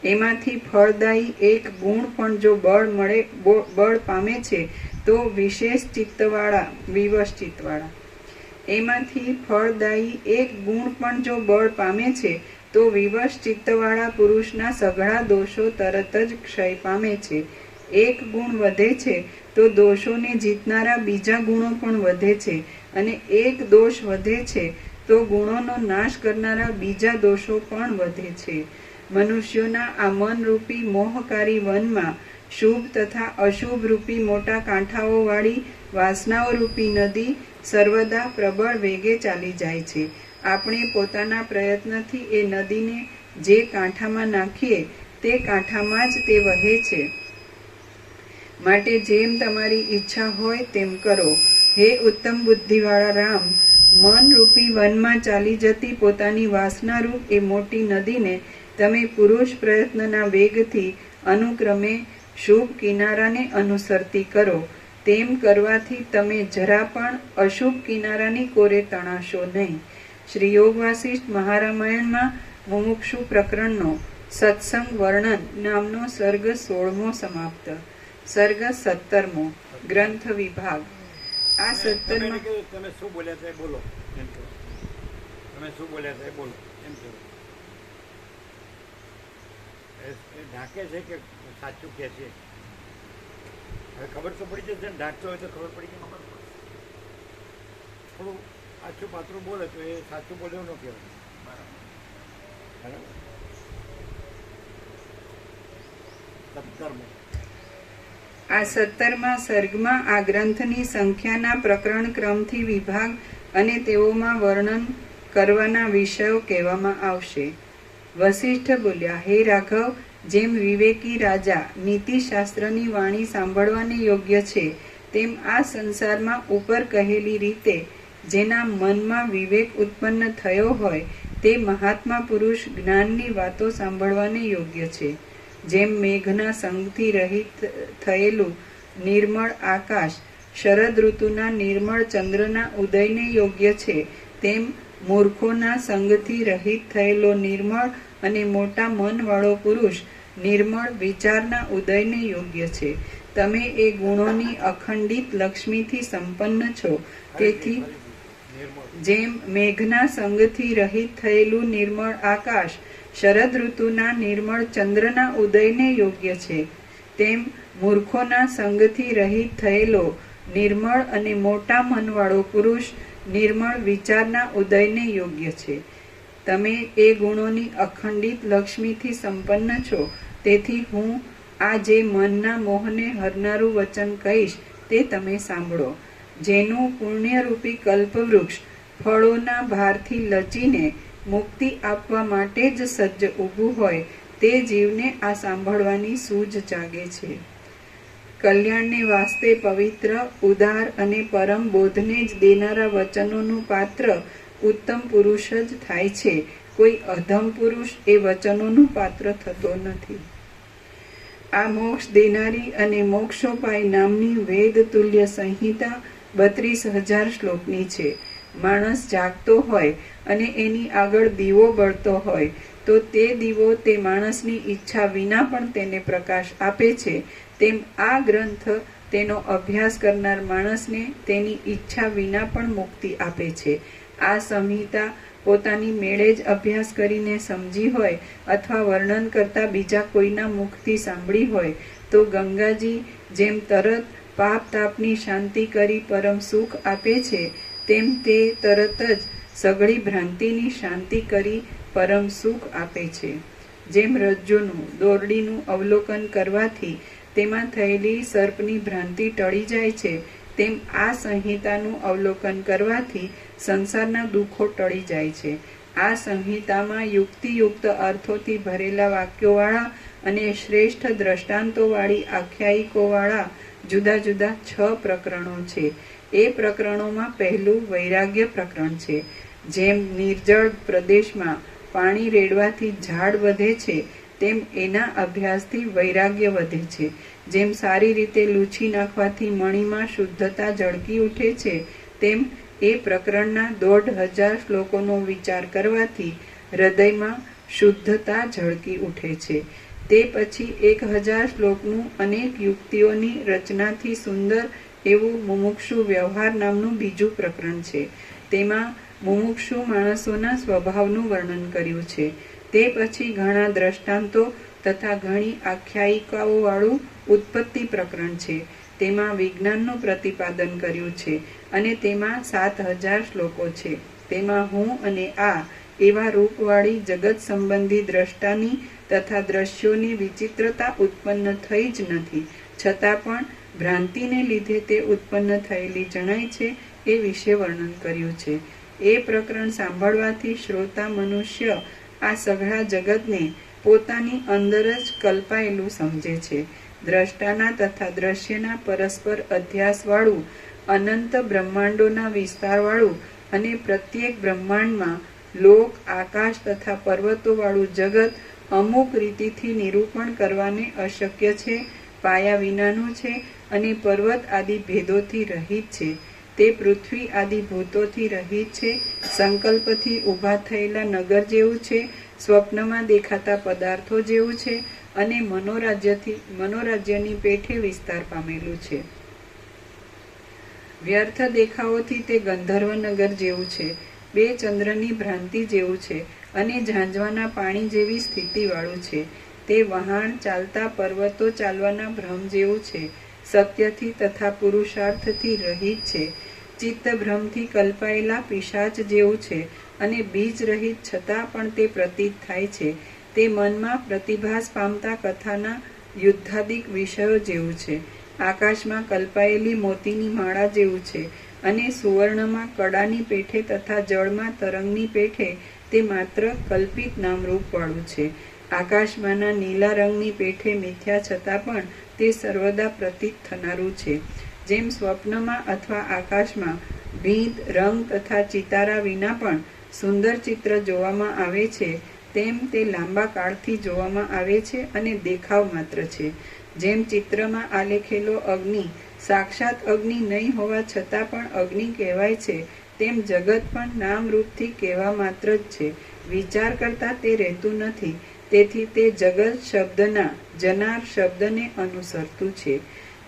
એમાંથી ફળદાયી એક ગુણ પણ જો બળ પામે છે તો વિશેષ ચિત્તવાળા વિવશ ચિત્તવાળા. એમાંથી ફળદાયી એક ગુણ પણ જો બળ પામે છે તો વિવશ ચિત્તવાળા પુરુષના સઘળા દોષો તરત જ ક્ષય પામે છે. એક ગુણ વધે છે તો દોષોને જીતનારા બીજા ગુણો પણ વધે છે, અને એક દોષ વધે છે તો ગુણોનો નાશ કરનારા બીજા દોષો પણ વધે છે. મનુષ્યોના આ મનરૂપી મોહકારી વનમાં શુભ તથા અશુભ રૂપી મોટા કાંઠાઓ વાળી વાસનાઓ રૂપી નદી સર્વદા પ્રબળ વેગે ચાલી જાય છે. આપણે પોતાના પ્રયત્નથી એ નદીને જે કાંઠામાં નાખીએ તે કાંઠામાં જ તે વહે છે. માટે જેમ તમારી ઈચ્છા હોય તેમ કરો. હે ઉત્તમ બુદ્ધિવાળા રામ, મન રૂપી વનમાં ચાલી જતી પોતાની વાસનારૂપ એ મોટી નદીને તમે પુરુષ પ્રયત્નના વેગથી અનુક્રમે શુભ કિનારાને અનુસરતી કરો. તેમ કરવાથી તમે જરા પણ અશુભ કિનારાની કોરે તણાશો નહીં. શ્રી યોગ વાસિષ્ઠ મહારામાયણમાં મુમુક્ષુ પ્રકરણનો સત્સંગ વર્ણન નામનો સર્ગ 16મો સમાપ્ત. સર્ગ 17મો ગ્રંથ વિભાગ. આ 17માં તમે શું બોલ્યા છે બોલો એમ કહો. તમે શું બોલ્યા છે બોલો એમ કહો. એ ઢાંકે છે કે સાચું કહે છે? હવે ખબર તો પડી જશે ને, ઢાંકતો હોય તો ખબર પડી ગઈ. થોડું આછું પાતળું બોલે તો એ સાચું બોલ્યો ન કહેવાય. બરાબર. 17મો. આ 17મા સર્ગમાં આ ગ્રંથની સંખ્યાના પ્રકરણ ક્રમથી વિભાગ અને તેઓમાં વર્ણન કરવાના વિષયો કહેવામાં આવશે. વસિષ્ઠ બોલ્યા, હે રાઘવ, જેમ વિવેકી રાજા નીતિશાસ્ત્રની વાણી સાંભળવાને યોગ્ય છે, તેમ આ સંસારમાં ઉપર કહેલી રીતે જેના મનમાં વિવેક ઉત્પન્ન થયો હોય તે મહાત્મા પુરુષ જ્ઞાનની વાતો સાંભળવાને યોગ્ય છે. જેમ મેઘના સંગથી રહિત થયેલું નિર્મળ આકાશ શરદ ઋતુના નિર્મળ ચંદ્રના ઉદયને યોગ્ય છે, તેમ મૂર્ખોના સંગથી રહિત થયેલો નિર્મળ અને મોટા મનવાળો પુરુષ નિર્મળ વિચારના ઉદયને યોગ્ય છે. તમે એ ગુણોની અખંડિત લક્ષ્મીથી સંપન્ન છો, તેથી જેમ મેઘના સંગથી રહિત થયેલું નિર્મળ આકાશ શરદ ઋતુના નિર્મળ ચંદ્રના ઉદયને યોગ્ય છે, તેમ મૂર્ખોના સંગથી રહિત થયેલો નિર્મળ અને મોટા મનવાળો પુરુષ નિર્મળ વિચારના ઉદયને યોગ્ય છે. તમે એ ગુણોની અખંડિત લક્ષ્મીથી સંપન્ન છો, તેથી હું આ જે મનના મોહને હરનારું વચન કહીશ તે તમે સાંભળો. જેનું પુણ્યરૂપી કલ્પવૃક્ષ ફળોના ભારથી લચીને મુક્તિ આપવા માટે જ સજ્જ ઊભું હોય તે જીવને આ સાંભળવાની સૂઝ જાગે છે. કલ્યાણને વાસ્તે પવિત્ર, ઉદાર અને પરમ બોધને જ દેનારા વચનોનું પાત્ર ઉત્તમ પુરુષ જ થાય છે. કોઈ અધમ પુરુષ એ વચનોનું પાત્ર થતો નથી. આ મોક્ષ દેનારી અને મોક્ષોપાય નામની વેદ તુલ્ય સંહિતા 32,000 શ્લોકની છે. માણસ જાગતો હોય અને એની આગળ દીવો બળતો હોય તો તે દીવો તે માણસની ઈચ્છા વિના પણ તેને પ્રકાશ આપે છે. તેમ આ ગ્રંથ તેનો અભ્યાસ કરનાર માણસને તેની ઈચ્છા વિના પણ મુક્તિ આપે છે. આ સંહિતા પોતાની મેળે જ અભ્યાસ કરીને સમજી હોય અથવા વર્ણન કરતા બીજા કોઈના મુખથી સાંભળી હોય તો ગંગાજી જેમ તરત પાપ તાપની શાંતિ કરી પરમ સુખ આપે છે, તેમ તે તરત જ સઘળી ભ્રાંતિની શાંતિ કરી પરમ સુખ આપે છે. જેમ રજ્જુનું દોરડીનું અવલોકન કરવાથી તેમાં થયેલી સર્પની ભ્રાંતિ ટળી જાય છે, તેમ આ સંહિતાનું અવલોકન કરવાથી સંસારના દુઃખો ટળી જાય છે. આ સંહિતામાં યુક્તિયુક્ત અર્થોથી ભરેલા વાક્યોવાળા અને શ્રેષ્ઠ દ્રષ્ટાંતોવાળી આખ્યાયિકોવાળા જુદા જુદા 6 પ્રકરણો છે. એ પ્રકરણોમાં પહેલું વૈરાગ્ય પ્રકરણ છે. જેમ નિર્જળ પ્રદેશમાં પાણી રેડવાથી ઝાડ વધે છે, તેમ એના અભ્યાસથી વૈરાગ્ય વધે છે. જેમ સારી રીતે લૂછી નાખવાથી મણીમાં શુદ્ધતા ઝળકી ઉઠે છે, તેમ એ પ્રકરણના 1,500 શ્લોકોનો વિચાર કરવાથી હૃદયમાં શુદ્ધતા ઝળકી ઉઠે છે. તે પછી 1000 શ્લોકનું અનેક યુક્તિઓની રચનાથી સુંદર એવું મુમુક્ષુ વ્યવહાર નામનું બીજું પ્રકરણ છે. તેમાં મુમુક્ષુ માણસોના સ્વભાવનું વર્ણન કર્યું છે. તે પછી ઘણા દ્રષ્ટાંતો તથા ઘણી આખ્યાયિકાઓવાળું ઉત્પત્તિ પ્રકરણ છે. તેમાં વિજ્ઞાનનું પ્રતિપાદન કર્યું છે અને તેમાં 7000 શ્લોકો છે. તેમાં હું અને આ એવા રૂપવાળી જગત સંબંધી દ્રષ્ટાની તથા દ્રશ્યોની વિચિત્રતા ઉત્પન્ન થઈ જ નથી, છતાં પણ ભ્રાંતિને લીધે તે ઉત્પન્ન થયેલી જણાય છે એ વિશે વર્ણન કર્યું છે. એ પ્રકરણ સાંભળવાથી શ્રોતા મનુષ્ય આ સઘળા જગતને પોતાની અંદર જ કલ્પાયેલું સમજે છે. દ્રષ્ટાના તથા દ્રશ્યના પરસ્પર અધ્યાસવાળું અનંત બ્રહ્માંડોના વિસ્તારવાળું અને પ્રત્યેક બ્રહ્માંડમાં લોક, આકાશ તથા પર્વતોવાળું જગત અમુક રીતિથી નિરૂપણ કરવાને અશક્ય છે, પાયા વિનાનું છે અને પર્વત આદિ ભેદોથી રહિત છે. તે પૃથ્વી આદિ ભૂતોથી રહિત છે, સંકલ્પથી ઊભા થયેલા નગર જેવું છે, સ્વપ્નમાં દેખાતા પદાર્થો જેવું છે અને મનોરાજ્યની પેઠે વિસ્તાર પામેલું છે. વ્યર્થ દેખાવોથી તે ગંધર્વ નગર જેવું છે, 2 ચંદ્રની ભ્રાંતિ જેવું છે અને ઝાંઝવાના પાણી જેવી સ્થિતિવાળું છે. તે વહાણ ચાલતા પર્વતો ચાલવાના ભ્રમ જેવું છે, સત્યથી તથા પુરુષાર્થથી રહિત છે. ચિત્ત ભ્રમથી કલ્પાયેલા પિશાચ જેવું છે અને બીજ રહિત છતાં પણ તે પ્રતીત થાય છે. તે મનમાં પ્રતિભાસ પામતા કથાના યુદ્ધાદિક વિષયો જેવું છે. આકાશમાં કલ્પાયેલી મોતીની માળા જેવું છે અને સુવર્ણમાં કડાની પેઠે તથા જળમાં તરંગની પેઠે તે માત્ર કલ્પિત નામરૂપવાળું છે. આકાશમાંના નીલા રંગની પેઠે મિથ્યા છતાં પણ તે સર્વદા પ્રતીત થનારું છે. જેમ સ્વપ્નમાં અથવા આકાશમાં ભીંત, રંગ તથા ચિતારા વિના પણ સુંદર ચિત્ર જોવામાં આવે છે, તેમ તે લાંબા કાળથી જોવામાં આવે છે અને દેખાવ માત્ર છે. જેમ ચિત્રમાં આલેખેલો અગ્નિ સાક્ષાત અગ્નિ નહીં હોવા છતાં પણ અગ્નિ કહેવાય છે, તેમ જગત પણ નામરૂપથી કહેવા માત્ર જ છે. વિચાર કરતા તે રહેતું નથી, તેથી તે જગત શબ્દના જનાર શબ્દને અનુસરતું છે.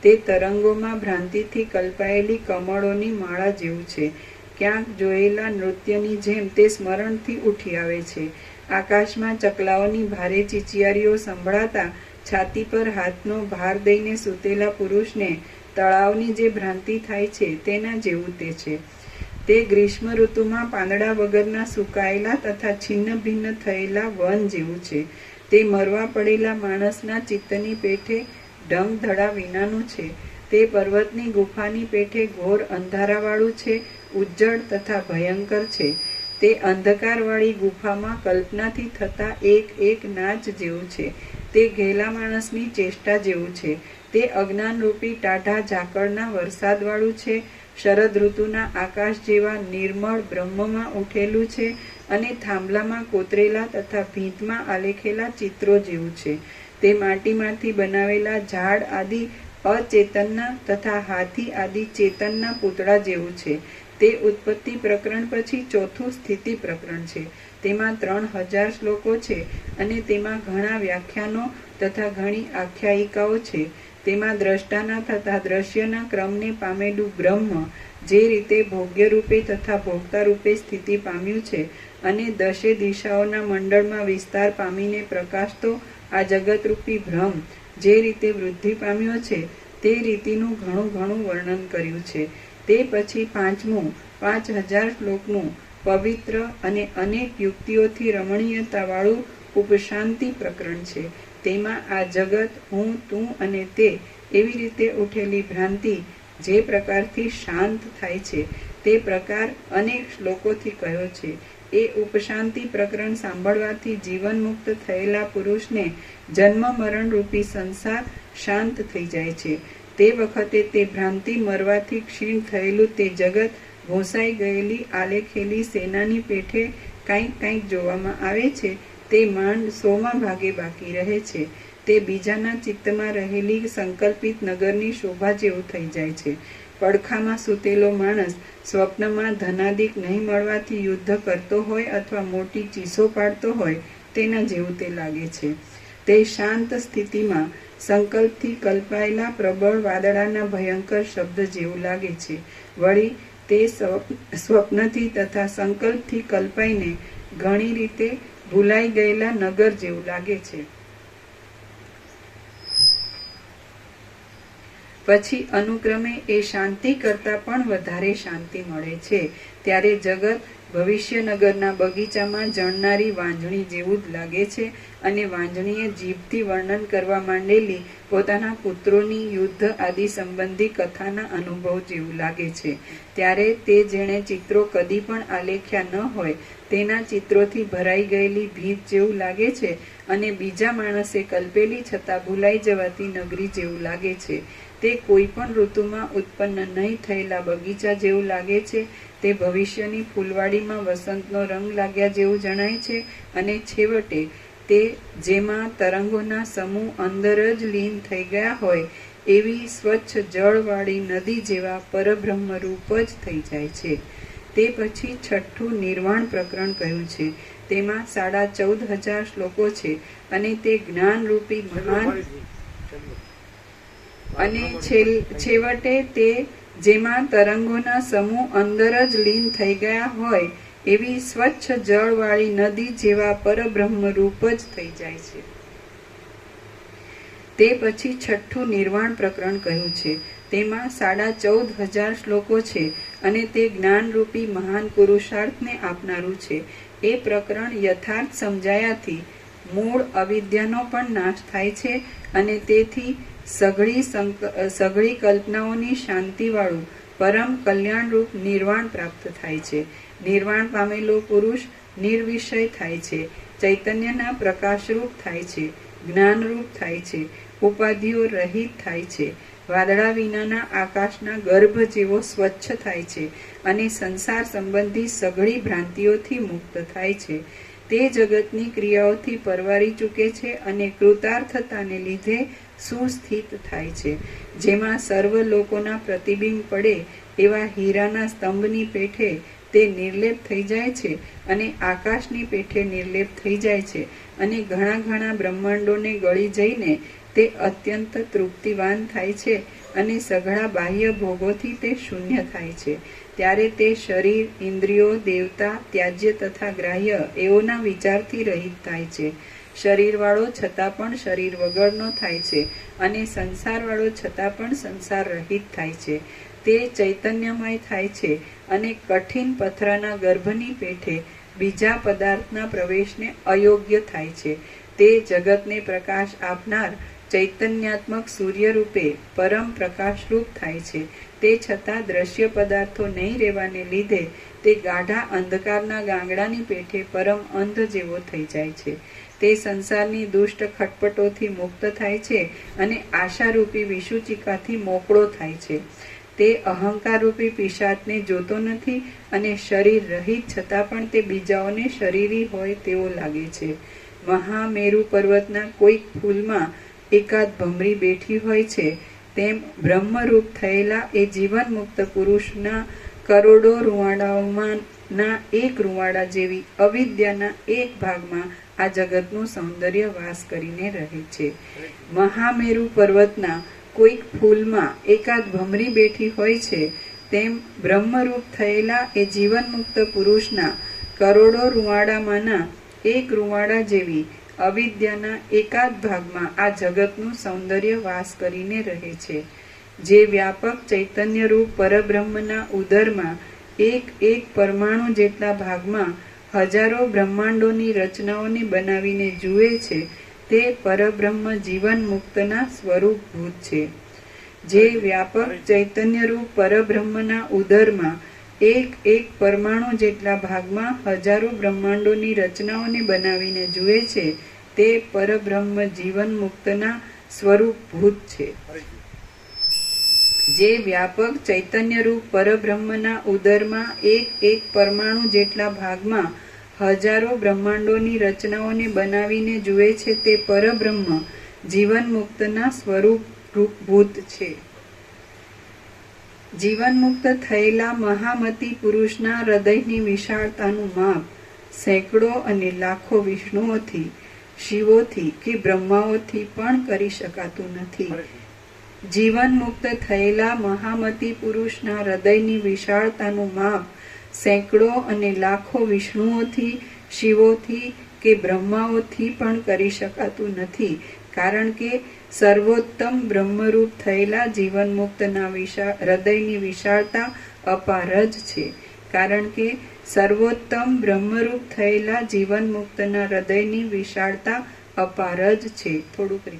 તે તરંગોમાં ભ્રાંતિથી કલ્પાયેલી કમળોની માળા જેવું છે. ક્યાંક જોયેલા નૃત્યની જેમ તે સ્મરણથી ઉઠી આવે છે. આકાશમાં ચકલાઓની ભારે ચીચિયારીઓ સંભળાતા છાતી પર હાથનો ભાર દઈને સૂતેલા પુરુષને તળાવની જે ભ્રાંતિ થાય છે તેના જેવું તે છે. તે ગ્રીષ્મ ઋતુમાં પાંદડા વગરના સુકાયેલા તથા છિન્ન ભિન્ન થયેલા વન જેવું છે. તે મરવા પડેલા માણસના ચિત્તની પેઠે ઢંગ ધડા વિનાનું છે. તે પર્વતની ગુફાની પેઠે ઘોર અંધારાવાળું છે, ઉજ્જડ તથા ભયંકર છે. તે અંધકારવાળી ગુફામાં કલ્પનાથી થતા એક એક નાચ જેવું છે. તે ઘેલા માણસની ચેષ્ટા જેવું છે. તે અજ્ઞાનરૂપી ટાઢા ઝાકળના વરસાદવાળું છે. શરદ ઋતુના આકાશ જેવા નિર્મળ બ્રહ્મમાં ઉઠેલું છે અને થાંભલામાં કોતરેલા તથા ભીંતમાં આલેખેલા ચિત્રો જેવું છે. તે માટીમાંથી બનાવેલા ઝાડ આદિ અચેતનના તથા હાથી આદિ ચેતનના પૂતળા જેવું છે. તે ઉત્પત્તિ પ્રકરણ પછી 4થું સ્થિતિ પ્રકરણ છે. તેમાં 3000 શ્લોકો છે અને તેમાં ઘણા વ્યાખ્યાનો તથા ઘણી આખ્યાયિકાઓ છે. તેમાં દ્રષ્ટાના તથા દ્રશ્યના ક્રમને પામેલું બ્રહ્મ જે રીતે ભોગ્ય રૂપે તથા ભોગતા રૂપે સ્થિતિ પામ્યું છે અને 10 દિશાઓના મંડળમાં વિસ્તાર પામીને પ્રકાશતો આ જગતરૂપી ભ્રમ જે રીતે વૃદ્ધિ પામ્યો છે તે રીતિનું ઘણું વર્ણન કર્યું છે. તે પછી 5મું 5000 શ્લોકનું પવિત્ર અને અનેક યુક્તિઓથી રમણીયતાવાળું ઉપશાંતિ પ્રકરણ છે. તેમાં આ જગત, હું, તું અને તે એવી રીતે ઉઠેલી ભ્રાંતિ જે પ્રકારથી શાંત થાય છે તે પ્રકાર અનેક શ્લોકોથી કહ્યો છે. એ ઉપશાંતિ પ્રકરણ સાંભળવાથી જીવન મુક્ત થયેલા પુરુષને જન્મ મરણ રૂપી સંસાર શાંત થઈ જાય છે. તે વખતે તે ભ્રાંતિ મરવાથી ક્ષીણ થયેલું તે જગત ભૂંસાઈ ગયેલી આલેખેલી સેનાની પેઠે કાંઈક જોવામાં આવે છે. તે માંડ 100મા ભાગે બાકી રહે છે. તે બીજાના ચિત્તમાં રહેલી સંકલ્પિત નગરની શોભા જેવું થઈ જાય છે. પડખામાં સૂતેલો માણસ સ્વપ્નમાં ધનાદિક નહીં મળવાથી યુદ્ધ કરતો હોય અથવા મોટી ચીસો પાડતો હોય તેના જેવું તે લાગે છે. તે તે શાંત સ્થિતિમાં સંકલ્પથી કલ્પાયેલા પ્રબળ વાદળાના ભયંકર શબ્દ જેવું લાગે છે. વળી તે સ્વપ્નથી તથા સંકલ્પથી કલ્પાઈને ઘણી રીતે ભૂલાઈ ગયેલા નગર જેવું લાગે છે. પછી અનુક્રમે એ શાંતિ કરતાં પણ વધારે શાંતિ મળે છે. ત્યારે જગત ભવિષ્યનગરના બગીચામાં જણનારી વાંજણી જેવું જ લાગે છે અને વાંજણીએ જીભથી વર્ણન કરવા માંડેલી પોતાના પુત્રોની યુદ્ધ આદિ સંબંધી કથાના અનુભવ જેવું લાગે છે. ત્યારે તે જેણે ચિત્રો કદી પણ આલેખ્યા ન હોય તેના ચિત્રોથી ભરાઈ ગયેલી ભીત જેવું લાગે છે અને બીજા માણસે કલ્પેલી છતાં ભૂલાઈ જવાતી નગરી જેવું લાગે છે. તે કોઈ પણ ઋતુમાં ઉત્પન્ન નહીં થયેલા બગીચા જેવું લાગે છે. તે ભવિષ્યની ફૂલવાડીમાં વસંતનો રંગ લાગ્યા જેવું જણાય છે અને છેવટે તે જેમાં તરંગોના સમૂહ અંદર જ લીન થઈ ગયા હોય એવી સ્વચ્છ જળવાળી નદી જેવા પરબ્રહ્મરૂપ જ થઈ જાય છે. તે પછી છઠ્ઠું નિર્વાણ પ્રકરણ કહ્યું છે. તેમાં 14,500 શ્લોકો છે અને તે જ્ઞાનરૂપી મહાન અને છેવટે તે જેમાં તરંગોના સમૂહ અંદર જ લીન થઈ ગયા હોય એવી સ્વચ્છ જળવાળી નદી જેવા પરબ્રહ્મ રૂપ જ થઈ જાય છે. તે પછી છઠ્ઠું નિર્વાણ પ્રકરણ કહ્યું છે. તેમાં 14,500 શ્લોકો છે અને તે જ્ઞાનરૂપી મહાન પુરુષાર્થને આપનારું છે. એ પ્રકરણ યથાર્થ સમજાયાથી મૂળ અવિદ્યાનો પણ નાશ થાય છે અને તેથી સઘળી કલ્પનાઓની શાંતિવાળું પરમ કલ્યાણરૂપ નિર્વાણ પ્રાપ્ત થાય છે. નિર્વાણ પામેલો પુરુષ નિર્વિષય થાય છે, ચૈતન્યના પ્રકાશરૂપ થાય છે, જ્ઞાનરૂપ થાય છે, ઉપાધિઓ રહિત થાય છે, વાદળા વિનાના આકાશના ગર્ભ જેવો સ્વચ્છ થાય છે અને સંસાર સંબંધી સઘળી ભ્રાંતિઓથી મુક્ત થાય છે. તે જગતની ક્રિયાઓથી પરવારી ચૂકે છે અને કૃતાર્થતાને લીધે સુસ્થિત થાય છે. જેમાં સર્વ લોકોના પ્રતિબિંબ પડે એવા હીરાના સ્તંભની પેઠે તે નિર્લેપ થઈ જાય છે અને આકાશની પેઠે નિર્લેપ થઈ જાય છે અને ઘણા ઘણા બ્રહ્માંડોને ગળી જઈને તે અત્યંત તૃપ્તિવાન થાય છે અને સઘળા બાહ્ય ભોગોથી તે શૂન્ય થાય છે. ત્યારે તે શરીર, ઇન્દ્રિયો, દેવતા, ત્યાજ્ય તથા ગ્રાહ્ય એઓના વિચારથી રહિત થાય છે. શરીરવાળો છતાં પણ શરીર વગરનો થાય છે અને સંસારવાળો છતાં પણ સંસાર રહિત થાય છે. તે ચૈતન્યમય થાય છે અને કઠિન પથરાના ગર્ભની પેઠે બીજા પદાર્થના પ્રવેશને અયોગ્ય થાય છે. તે જગતને પ્રકાશ આપનાર ચૈતન્યાત્મક સૂર્ય રૂપે પરમ પ્રકાશરૂપ થાય છે. તે છતાં દ્રશ્ય પદાર્થો નહીં રહેવાને લીધે તે ગાઢા અંધકારના ગાંગડાની પેઠે પરમ અંધ જેવો થઈ જાય છે. તે સંસારની દુષ્ટ ખટપટોથી મુક્ત થાય છે અને આશારૂપી વિષુચિકાથી મોકળો થાય છે. તે અહંકારરૂપી પિશાચને જોતો નથી અને શરીર રહિત છતાં પણ તે બીજાઓને શરીરી હોય તેવો લાગે છે. મહામેરુ પર્વતના કોઈક ફૂલમાં એકાદ ભમરી બેઠી હોય છે તેમ બ્રહ્મરૂપ થયેલા એ જીવન મુક્ત પુરુષના કરોડો રૂવાડાઓમાંના એક રૂવાડા જેવી અવિદ્યાના એક ભાગમાં આ જગતનું સૌંદર્ય વાસ કરીને રહે છે. મહામેરુ પર્વતના કોઈક ફૂલમાં એકાદ ભમરી બેઠી હોય છે તેમ બ્રહ્મરૂપ થયેલા એ જીવન મુક્ત પુરુષના કરોડો રૂવાડામાંના એક રૂવાડા જેવી અવિદ્યાના એકાદ ભાગમાં આ જગતનું સૌંદર્ય વાસ કરીને રહે છે. જે વ્યાપક ચૈતન્યરૂપ પરબ્રહ્મના ઉદરમાં એક એક પરમાણુ જેટલા ભાગમાં હજારો બ્રહ્માંડોની રચનાઓને બનાવીને જુએ છે તે પરબ્રહ્મ જીવન મુક્તના સ્વરૂપભૂત છે. જે વ્યાપક ચૈતન્યરૂપ પરબ્રહ્મના ઉદરમાં એક એક પરમાણુ જેટલા ભાગમાં હજારો બ્રહ્માંડોની રચનાઓને બનાવીને જુએ છે તે પરબ્રહ્મ જીવન મુક્તના સ્વરૂપભૂત છે. જે વ્યાપક ચૈતન્યરૂપ પરબ્રહ્મના ઉદરમાં એક એક પરમાણુ જેટલા ભાગમાં હજારો બ્રહ્માંડોની રચનાઓને બનાવીને જુએ છે તે પરબ્રહ્મ જીવન મુક્તના સ્વરૂપભૂત છે. જીવન મુક્ત થયેલા મહામતી પુરુષના હૃદયની વિશાળતાનું માપ સેંકડો અને લાખો વિષ્ણુઓથી શિવોથી કે બ્રહ્માઓથી પણ કરી શકાતું નથી. જીવન મુક્ત થયેલા મહામતી પુરુષના હૃદયની વિશાળતાનું માપ સેંકડો અને લાખો વિષ્ણુઓથી, શિવોથી કે બ્રહ્માઓથી પણ કરી શકાતું નથી, કારણ કે સર્વોત્તમ બ્રહ્મરૂપ થયેલા જીવન મુક્તના હૃદયની વિશાળતા અપાર જ છે. કારણ કે સર્વોત્તમ બ્રહ્મરૂપ થયેલા જીવન મુક્તના હૃદયની વિશાળતા અપાર જ છે. થોડુંક છે.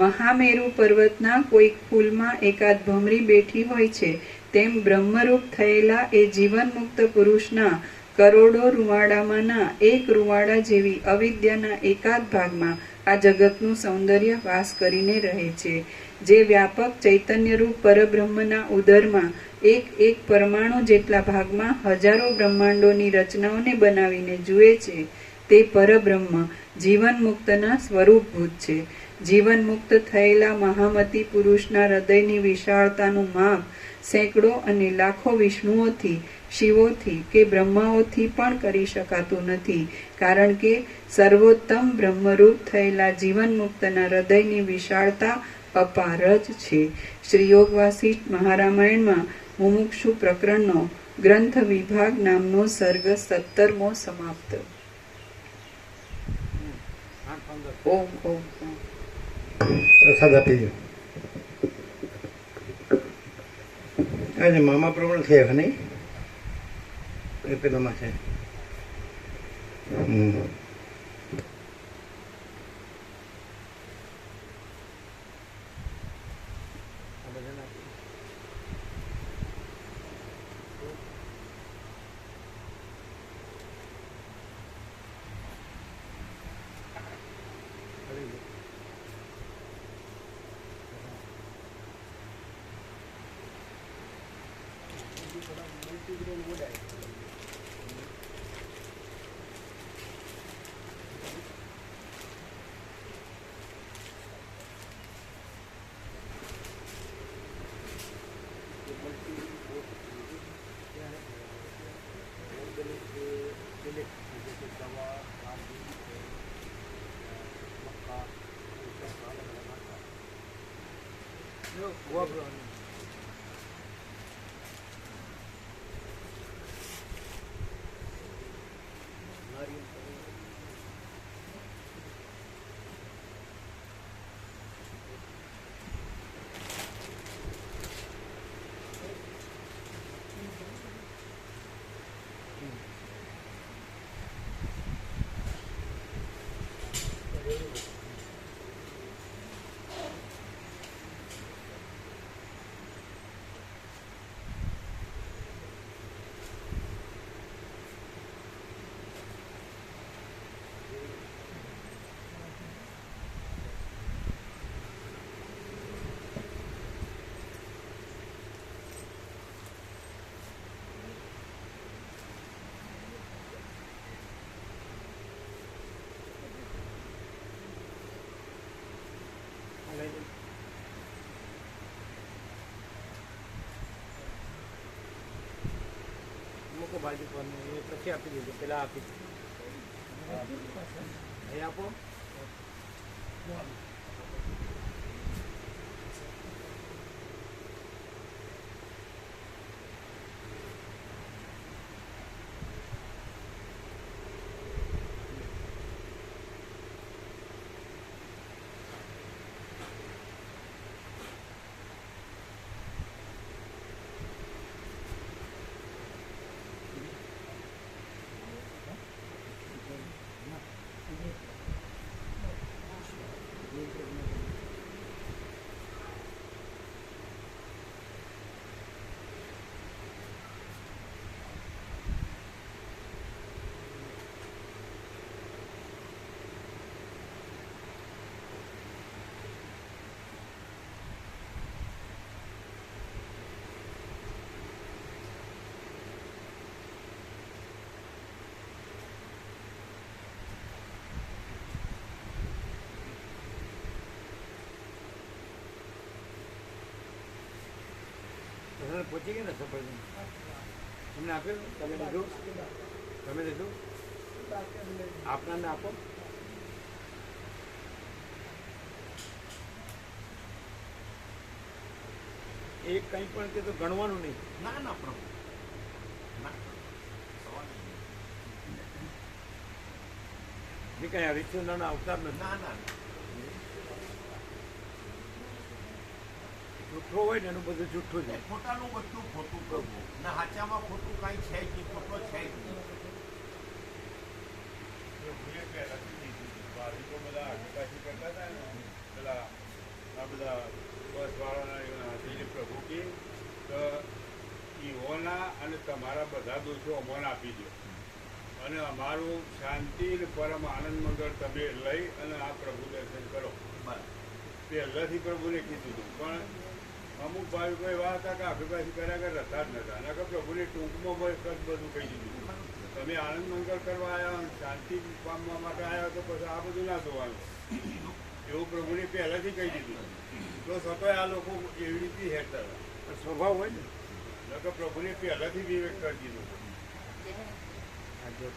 મહામેરુ પર્વતના કોઈક ફૂલમાં એકાદ ભમરી બેઠી હોય છે, તેમ બ્રહ્મરૂપ થયેલા એ જીવન મુક્ત પુરુષના કરોડો રૂવાડામાંના એક રૂવાડા જેવી અવિદ્યાના એકાદ ભાગમાં આ જગતનું સૌંદર્ય વાસ કરીને રહે છે. જે વ્યાપક ચૈતન્યરૂપ પરબ્રહ્મના ઉદરમાં એક એક પરમાણુ જેટલા ભાગમાં હજારો બ્રહ્માંડોની રચનાઓને બનાવીને જુએ છે, તે પરબ્રહ્મ જીવન મુક્તના સ્વરૂપભૂત છે. જીવન મુક્ત થયેલા મહામતી પુરુષના હૃદયની વિશાળતાનું માપ સેંકડો અને લાખો વિષ્ણુઓથી, શિવોથી કે બ્રહ્માઓથી પણ કરી શકાતું નથી, કારણ કે સર્વોત્તમ બ્રહ્મરૂપ થયેલા જીવન મુક્તના હૃદયની વિશાળતા અપાર જ છે. શ્રી યોગ વાસિષ્ઠ મહારામાયણમાં મુમુક્ષુ પ્રકરણનો ગ્રંથ વિભાગ નામનો સર્ગ 17મો સમાપ્ત. ઓમ ઓમ ઓમ. પ્રસાદ આપી દો. આજે મામા પ્રમાણ છે નહીં એ પેલામાં છે. મૂકો બાજુ પર એ પછી આપી દીધું, પેલા આપી અહીં આપો. પહોંચી ગયા ને સફળ તમને આપ્યું? તમે લીધું? તમે લીધું? આપનારને આપો. એ કંઈ પણ કે તો ગણવાનું નહીં. ના ના પ્રભુ ના સવાલ જ નહીં. એ કંઈ હરિશ્ચંદ્રના અવતાર નથી. ના ના જૂઠો હોય ને એનું બધું જૂઠું જ એ હોય. ખોટાનું બધું ખોટું પ્રભુ ના હાચામાં ખોટું કાંઈ છે જ નહીં, ખોટો છે જ નહીં. બધા આગેપાછી કરતા હતા ને પેલા આ બધા બસ વાળાના પ્રભુ કે ઈહોના અને તમારા બધા દોષો અમને આપી દો અને અમારું શાંતિ અને પરમ આનંદ મંગળ તમે લઈ અને આ પ્રભુ દર્શન કરો. બરાબર. પહેલાંથી પ્રભુને કીધું હતું પણ અમુક ભાવિકો એવા હતા કે આગેપાછી કર્યા કે રથા જ નતા અને કે પ્રભુને ટૂંકમાં બધું કહી દીધું તમે આનંદ મંગળ કરવા આવ્યા શાંતિ પામવા માટે આવ્યા તો પછી આ બધું ના જોવાનું એવું પ્રભુને પહેલાંથી કહી દીધું તો છતાંય આ લોકો એવી રીતે હેરતા હતા. પણ સ્વભાવ હોય ને નકર પ્રભુને પહેલાંથી વિવેક કરી દીધું. આ જો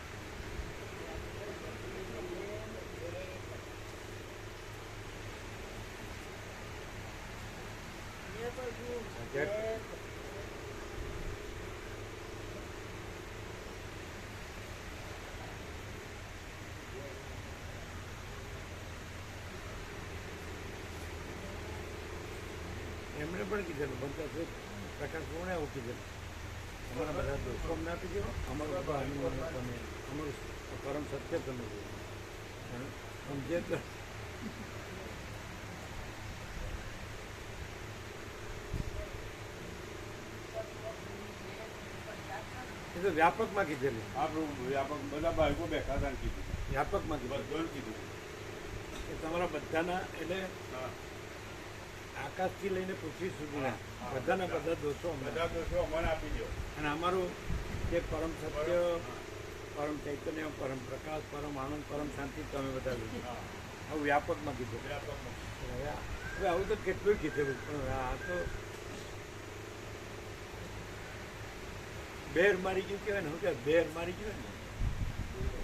એમણે પણ કીધેલું બનતા પ્રકાશ પૂર્ણે એવું કીધેલું અમારા બધા દોસ્તો અમને આપી દો અમારું બધા અનુમાન તમે અમારું પરમ સત્ય તમે સમજે તો એ તો વ્યાપકમાં કીધેલું. આ પ્રભુ વ્યાપક બધા બાળકો બેઠા હતા ને કીધું વ્યાપકમાં કીધેલું બધું કીધું. કે તમારા બધાના એટલે હા આકાશથી લઈને પૃથ્વી સુધીના બધાના બધા દોષો અમને બધા દોષો અમને આપી દો. અને અમારું જે પરમ સત્ય પરમ ચૈતન્ય પરમ પ્રકાશ પરમ આનંદ પરમ શાંતિ તમે બધા લીધું હા આવું વ્યાપકમાં કીધું. વ્યાપકમાં. હવે આવું તો કેટલું કીધેલું પણ આ તો બેર મારી ગયું કહેવાય ને શું કહેવાય બેર મારી ગયું ને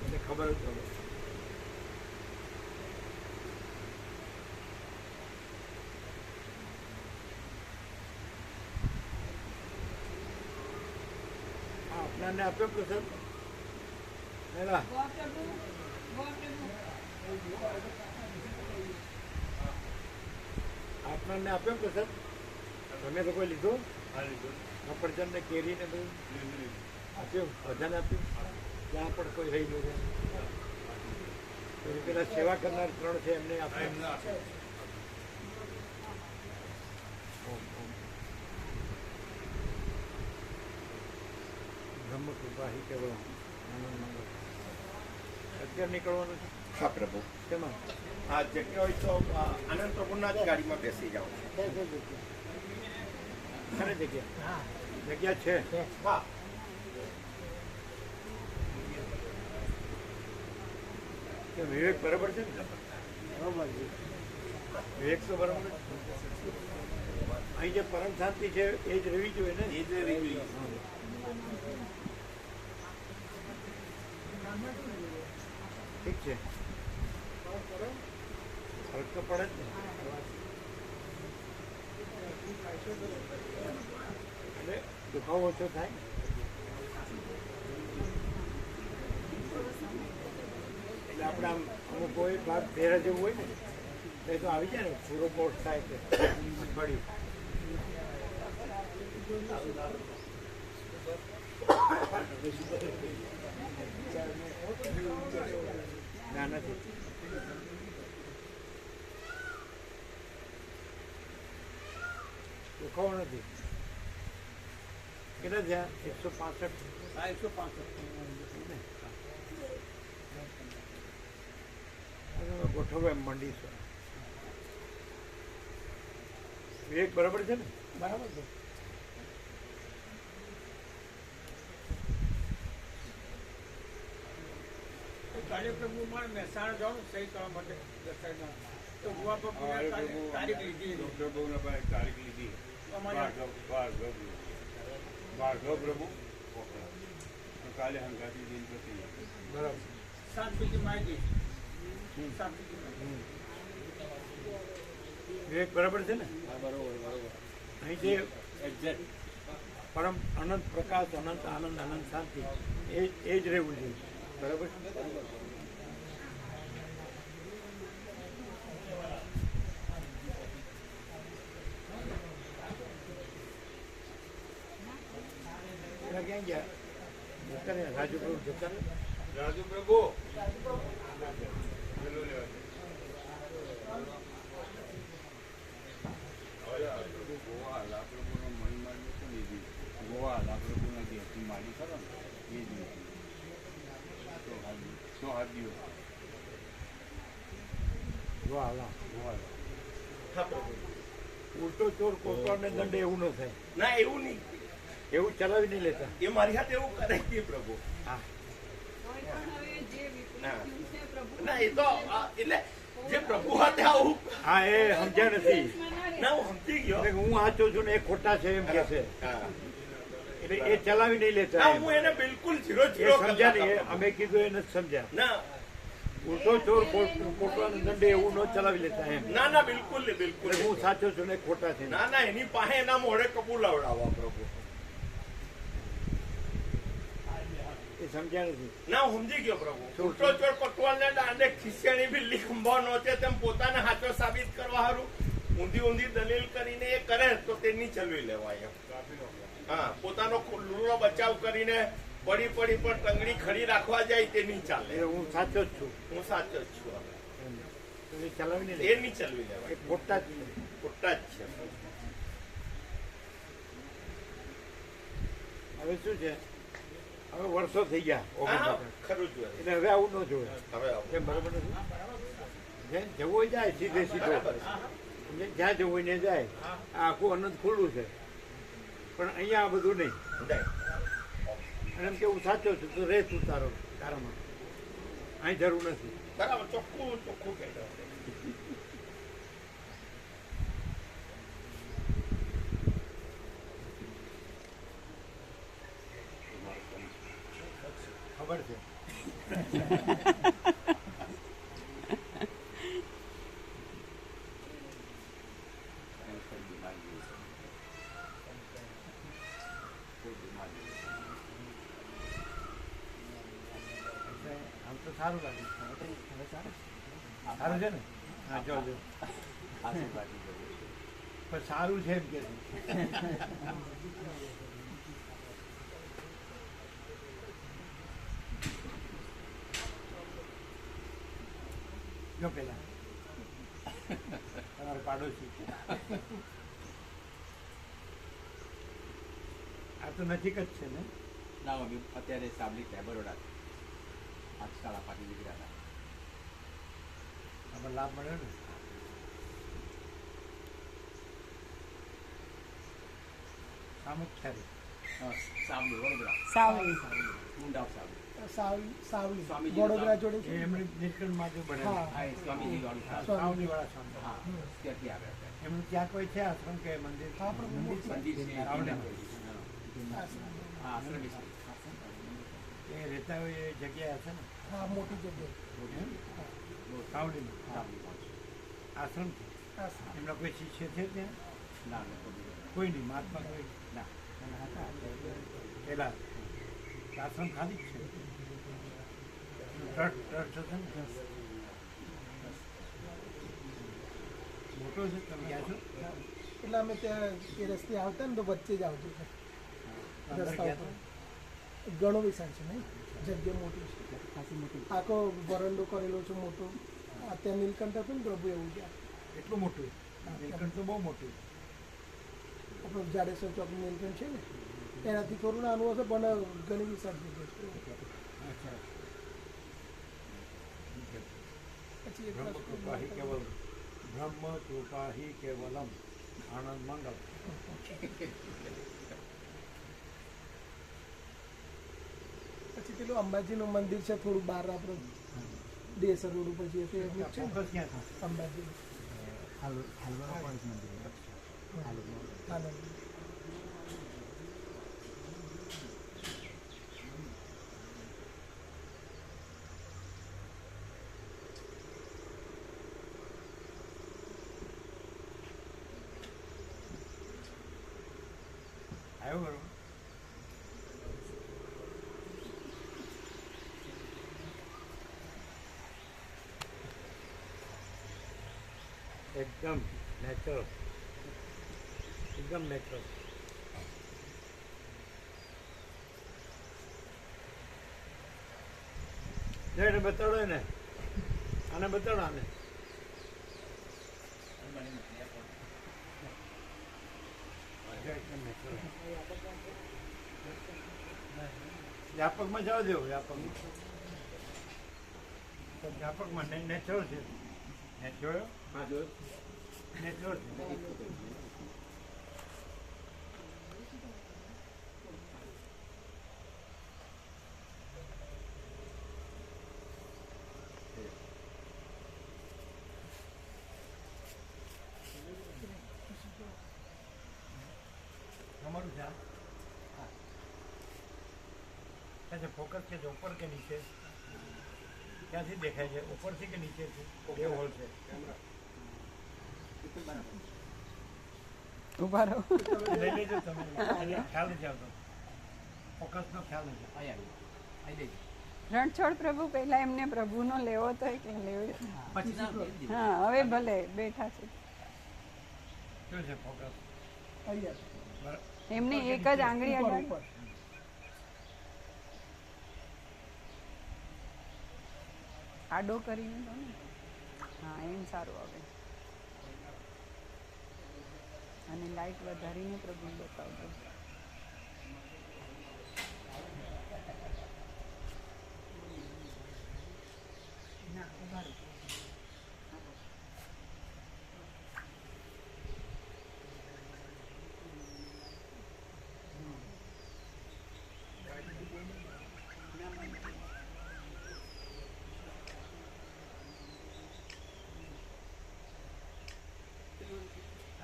એટલે ખબર જ પડે. આ આપણાને આપ્યો પ્રસાદ હેલા આપણાને આપ્યો પ્રસાદ તમે તો કોઈ લીધો હા લીધું. સફરજન ને કેરી ને બધું આપ્યું બધાને આપ્યું ત્યાં પણ કોઈ રહી ગયું તો પેલા સેવા કરનાર 3 છે એમને હા, આપ્યું. એમને આપ્યું. ઓમ ઓમ બ્રહ્મ કૃપા હિ કેવળ આનંદ મંગળ. અત્યારે નીકળવાનું છે હા પ્રભુ. કેમાં આ જગ્યા હોય તો આનંદ પ્રભુના જ ગાડીમાં બેસી જાઓ. ખરે જગ્યા જગ્યા છે. હા કે વિવેક બરાબર છે ને વિવેક તો બરાબર જ છે. અહીં જે પરમ શાંતિ છે એ જ રહેવી જોઈએ ને. એ જ રહેવી જોઈએ. ઠીક છે ફરક તો પડે જ ને. એટલે દુખાવો ઓછો થાય ને. એટલે આપણે આમ અમુક કોઈ ભાગ પહેરા જેવું હોય ને તો એ તો આવી જાય ને પૂરો કોર્સ થાય કે અઠવાડિયું. ના નથી દુખાવો નથી. કેટલા થયા 165 ગોઠવો એમ મંડીશું. વિવેક બરાબર છે ને બરાબર છે. કાર્યક્રમમાં મહેસાણા જાઉં સહી કરવા માટે દર્શનમાં તો ગુવા પર તારીખ લીધી ડૉક્ટર પ્રભુને પણ એક તારીખ લીધી. ભાર્ગવ પ્રભુ પોખરા. તો કાલે હંગાતી દિન પછી બરાબર 7 સુધી માહિતી 7 સુધી વિવેક બરાબર છે ને. બરોબર અહીં જે એક્ઝેક્ટ પરમ અનંત પ્રકાશ, અનંત આનંદ, અનંત શાંતિ એ જ રહેવું જોઈએ. બરાબર. ક્યાં ગયા? જતા રહ્યા રાજુ પ્રભુ, જતા રહ્યા. રાજુ પ્રભુ પેલો લેવા છે. ગોવા લાકડોનો મણી મારી તો લીધી. ગોવા લાકડોના ઘેરથી મારી ખરો ને એ જ લીધી. સો હાથ દિવસ ઉલટો ચોર કોટવાને દંડે એવું ન થાય. ના એવું નહીં, એવું ચલાવી નહીં લેતા. એ મારી સાથે એવું કરે કે પ્રભુ. હા, ના એ તો એટલે જે પ્રભુ સાથે આવું હા, એ સમજ્યા નથી. ના હું સમજી ગયો. એટલે હું સાચો છું ને એ ખોટા છે એમ કે છે. હા. એટલે એ ચલાવી નહીં લેતા ના એમ. હું એને બિલકુલ જીરો એ જીરો સમજ્યા નહીં. અમે કીધું એ નથી સમજ્યા. ના ઉલટો ચોર કોટવાને દંડે એવું ન ચલાવી લેતા એમ. ના ના બિલકુલ નહીં, બિલકુલ એટલે હું નહીં. સાચો છું ને એ ખોટા છે. ના ના એની પાસે એના મોઢે કબૂલાવડાવવા પ્રભુ. એ સમજ્યા નથી. ના હું સમજી ગયો પ્રભુ. ઉલટો ચોર કોટવાલને દાંડે ખિસ્યાની બિલ્લી ખંભા નોચે તેમ પોતાને હાચો સાબિત કરવા હારું ઊંધી ઊંધી દલીલ કરીને એ કરે તો તે નહીં ચલવી લેવાય એમ. હા, પોતાનો લૂલો બચાવ કરીને પડી પડી પર ટંગડી ખડી રાખવા જાય તે નહીં ચાલે. એટલે હું સાચો જ છું હું સાચો જ છું હવે. તો એ ચલાવી નહીં એ લેતા. નહીં ચલવી એ લેવાય, ખોટા જ છે. ખોટા જ છે. હવે શું છે, હવે વર્ષો થઈ ગયા. હા ખરું જ હોય. એટલે હવે આવું ન જોવે. હવે આવો. કેમ બરાબર નથી? જ્યાં જવું હોય જાય સીધે સીધો. જ્યાં જવું હોય ને જાય. આ આખું અનંત ખુલ્લું છે, પણ અહીંયા આ બધું નહીં. જાય. અને એમ કે હું સાચો છું તો રે તું તારામાં. અહીં જરૂર નથી. બરાબર, ચોખ્ખું ચોખ્ખું કહેતો. ખબર છે. આમ તો સારું લાગે. સારું છે ને? હા, જો પણ સારું છે એમ કે છે. જો પેલા તમારો પાડોશી આ તો નજીક જ છે ને? ના અમે અત્યારે સાબલી બરોડા 8 સાડા 5 નીકળ્યા હતા. આમાં લાભ મળ્યો ને? સામુખ્યારી સાબલી વડોદરા સાવલી મુંડાવ સાબલી સાવલી સ્વામીજી વડોદરા જોડે છે. એ એમણે નિષ્કંદમાં જો બને હા. હા એ સ્વામીજી વાળું સાબલી. સાવલી વાળા સ્વામી. હા ત્યાંથી આવ્યા હતા. એમનું ત્યાં કોઈ છે આશ્રમ કે મંદિર? હા, પણ મંદિર છે સાવલીમાં. હા આશ્રમ છે. એ રહેતા હોય એ જગ્યાએ હશે ને? હા, મોટી જગ્યાએ. સાવલીમાં સાબલી પહોંચી. આશ્રમ છે. એમના કોઈ શિષ્ય છે ત્યાં? ના નથી. કોઈ નહીં, મહાત્મા કોઈ ના પેલા આશ્રમ ખાલી જ છે. ટ્રસ્ટ હશે ને? મોટો છે. તમે ગયા છો? એટલે અમે ત્યાં એ રસ્તે આવતા ને તો વચ્ચે જ આવતું છે અંદર રસ્તા ગયા ઉપર. છો? ઘણો વિશાળ છે નહીં, જગ્યા મોટી છે, ખાસી મોટી. આખો વરંડો કરેલો છે મોટો. અત્યારે નીલકંઠ હતું ને પ્રભુ એવું ગયા. એટલું મોટું? નીલકંઠ તો બહુ મોટું. આપણું જાડેશ્વર ચોક નીલકંઠ છે ને એનાથી થોડું નાનું હશે પણ ઘણી વિશાળ જગ્યા છે. પછી એક બ્રહ્મ રસ્તો કૃપા હિ કેવલમ. બ્રહ્મ કૃપા હિ કેવલમ. આનંદ મંગલ. પછી પેલું અંબાજીનું મંદિર છે થોડું બહાર આપણે દેસર રોડ ઉપર જઈએ તો એવું જ છે ને? ફોકસ ક્યાં છે? અંબાજી આનંદ. એકદમ નેચરલ, એકદમ નેચરલ. એને બતાડો ને, આને બતાડો આને. એકદમ નેચરલ. વ્યાપકમાં જવા દેવો, વ્યાપકમાં નેચરલ છે. નેચરલ હા જોયો. નેચરલ છે. તમારું છે ક્યાં છે? ફોકસ છે ઉપર કે નીચે? ક્યાંથી દેખાય છે? ઉપરથી કે નીચેથી? બે હોલ છે. ઉભા રહો. લઈ લેજો તમે, ખ્યાલ નથી આવતો. ફોકસનો ખ્યાલ નથી. રણછોડ પ્રભુ પહેલા એમને પ્રભુનો લેવો તો કે લેવો. હા હવે ભલે બેઠા છે. શું છે ફોકસ? અહીંયા એમને એક જ આંગળી અડાડી. ઉપર આડો કરીને દો ને. હા એમ સારું આવે. અને લાઈટ વધારીને પ્રભુ બતાવજો. ના ઉભા રહો.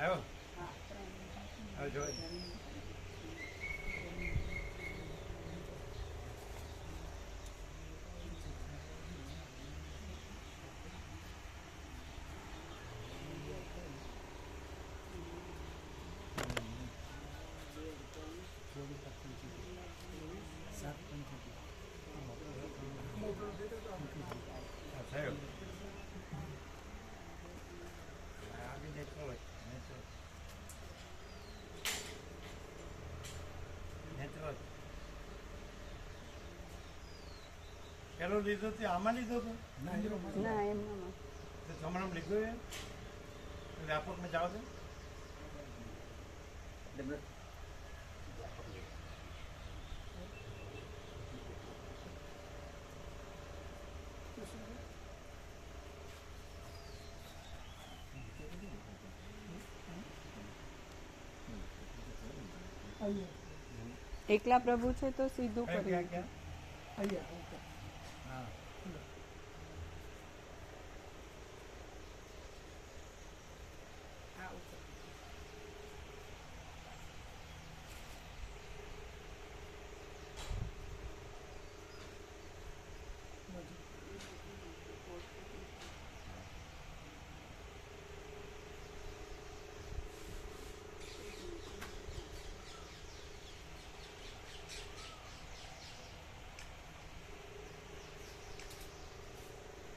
આવ્યો? હવે જો થયો. આગળ નેચરલ નેચરલ. પેલો લીધો તે આમાં લીધો હતો? ના એમનામાં. તો તમારે લીધું એ વ્યાપકમાં જાઓ છો? અહીંયા એકલા પ્રભુ છે તો સીધું ક્યાં કરી. ક્યાં? અહીંયા હા.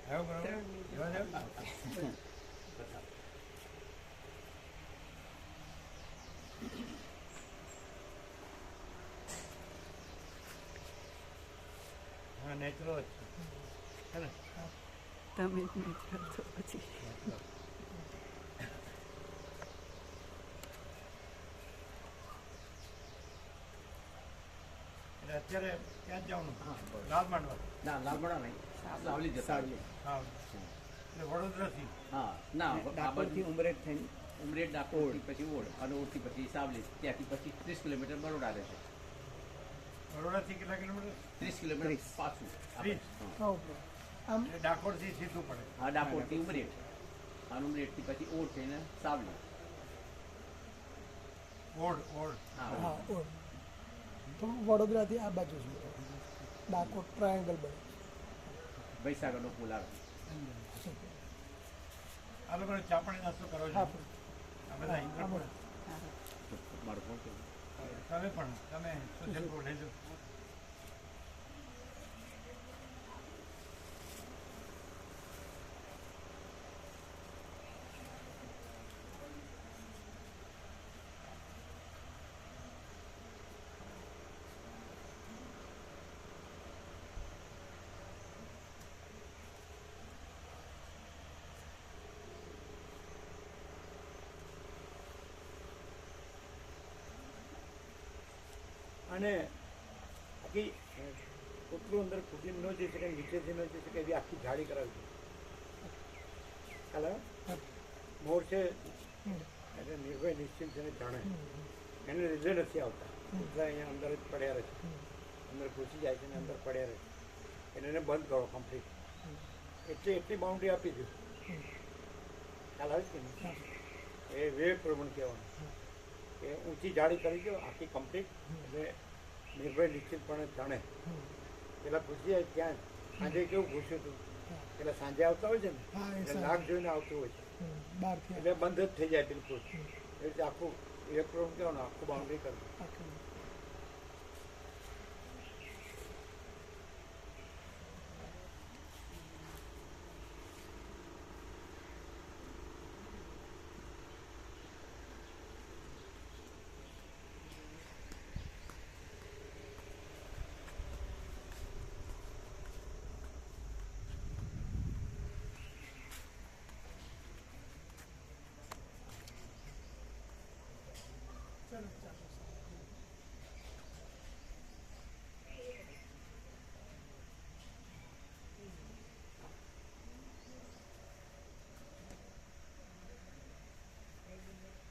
આવ્યો બરાબર? જોવા જાવ? હા નેચરલ જ છે ને? તમે જ નહીં કરતો પછી. એટલે અત્યારે ક્યાં જ જવાનું? લાલ માંડવા? ના લાલબડા નહીં, સાવલી જતા રહીએ. હા એટલે વડોદરાથી? હા ના ડાકોરથી ઉમરેઠ થઈને ઉમરેઠ ડાકોરથી પછી ઓડ અને ઓડથી પછી સાવલી, ત્યાંથી પછી 30 કિલોમીટર બરોડા રહેશે. વડોદરાથી કેટલા કિલોમીટર? 30 કિલોમીટર પાછું. 30? હા ઉપર આમ એટલે ડાકોરથી સીધું પડે. હા ડાકોરથી ઉમરેઠ અને ઉમરેઠથી પછી ઓડ થઈને સાવલી. Odd odd. હા હા ઓર તો વડોદરાથી આ બાજુ છે ડાકોર ટ્રાયંગલ બને ભૈસાગરનો પુલ આવે. આ લોકોને ચા પાણી નાસ્તો કરો છો? હા આ બધા ઇન્દ્ર પણ મારું ફોન કે તમે પણ તમે સોશિયલ કોડ લેજો. અને આખી કૂતરું અંદર ફૂટીને ન જઈ શકે, નીચેથી ન જઈ શકે એવી આખી જાળી કરાવી ખ્યાલ આવે? મોર છે એટલે નિર્ભય નિશ્ચિંત છે જાણે, એને લીધે નથી આવતા. એટલે અહીંયા અંદર જ પડ્યા રહે છે, અંદર ઘૂસી જાય છે ને અંદર પડ્યા રહે છે. એને બંધ કરો કમ્પ્લીટ. એટલી બાઉન્ડ્રી આપી દો. ખ્યાલ આવે કે નહીં? એ વિવેક પ્રમાણ કહેવાનું કે ઊંચી જાળી કરી દો આખી કમ્પ્લીટ, એટલે નિર્ભય નિશ્ચિતપણે જાણે. પેલા ઘૂસી જાય ત્યાં સાંજે કેવું ઘૂસ્યું હતું, પેલા સાંજે આવતા હોય છે ને એટલે નાક જોઈને આવતું હોય છે, બહારથી એટલે બંધ જ થઈ જાય બિલકુલ. એ રીતે આખું વિવેક પ્રમાણ કહેવાનું આખું બાઉન્ડ્રી કરવું.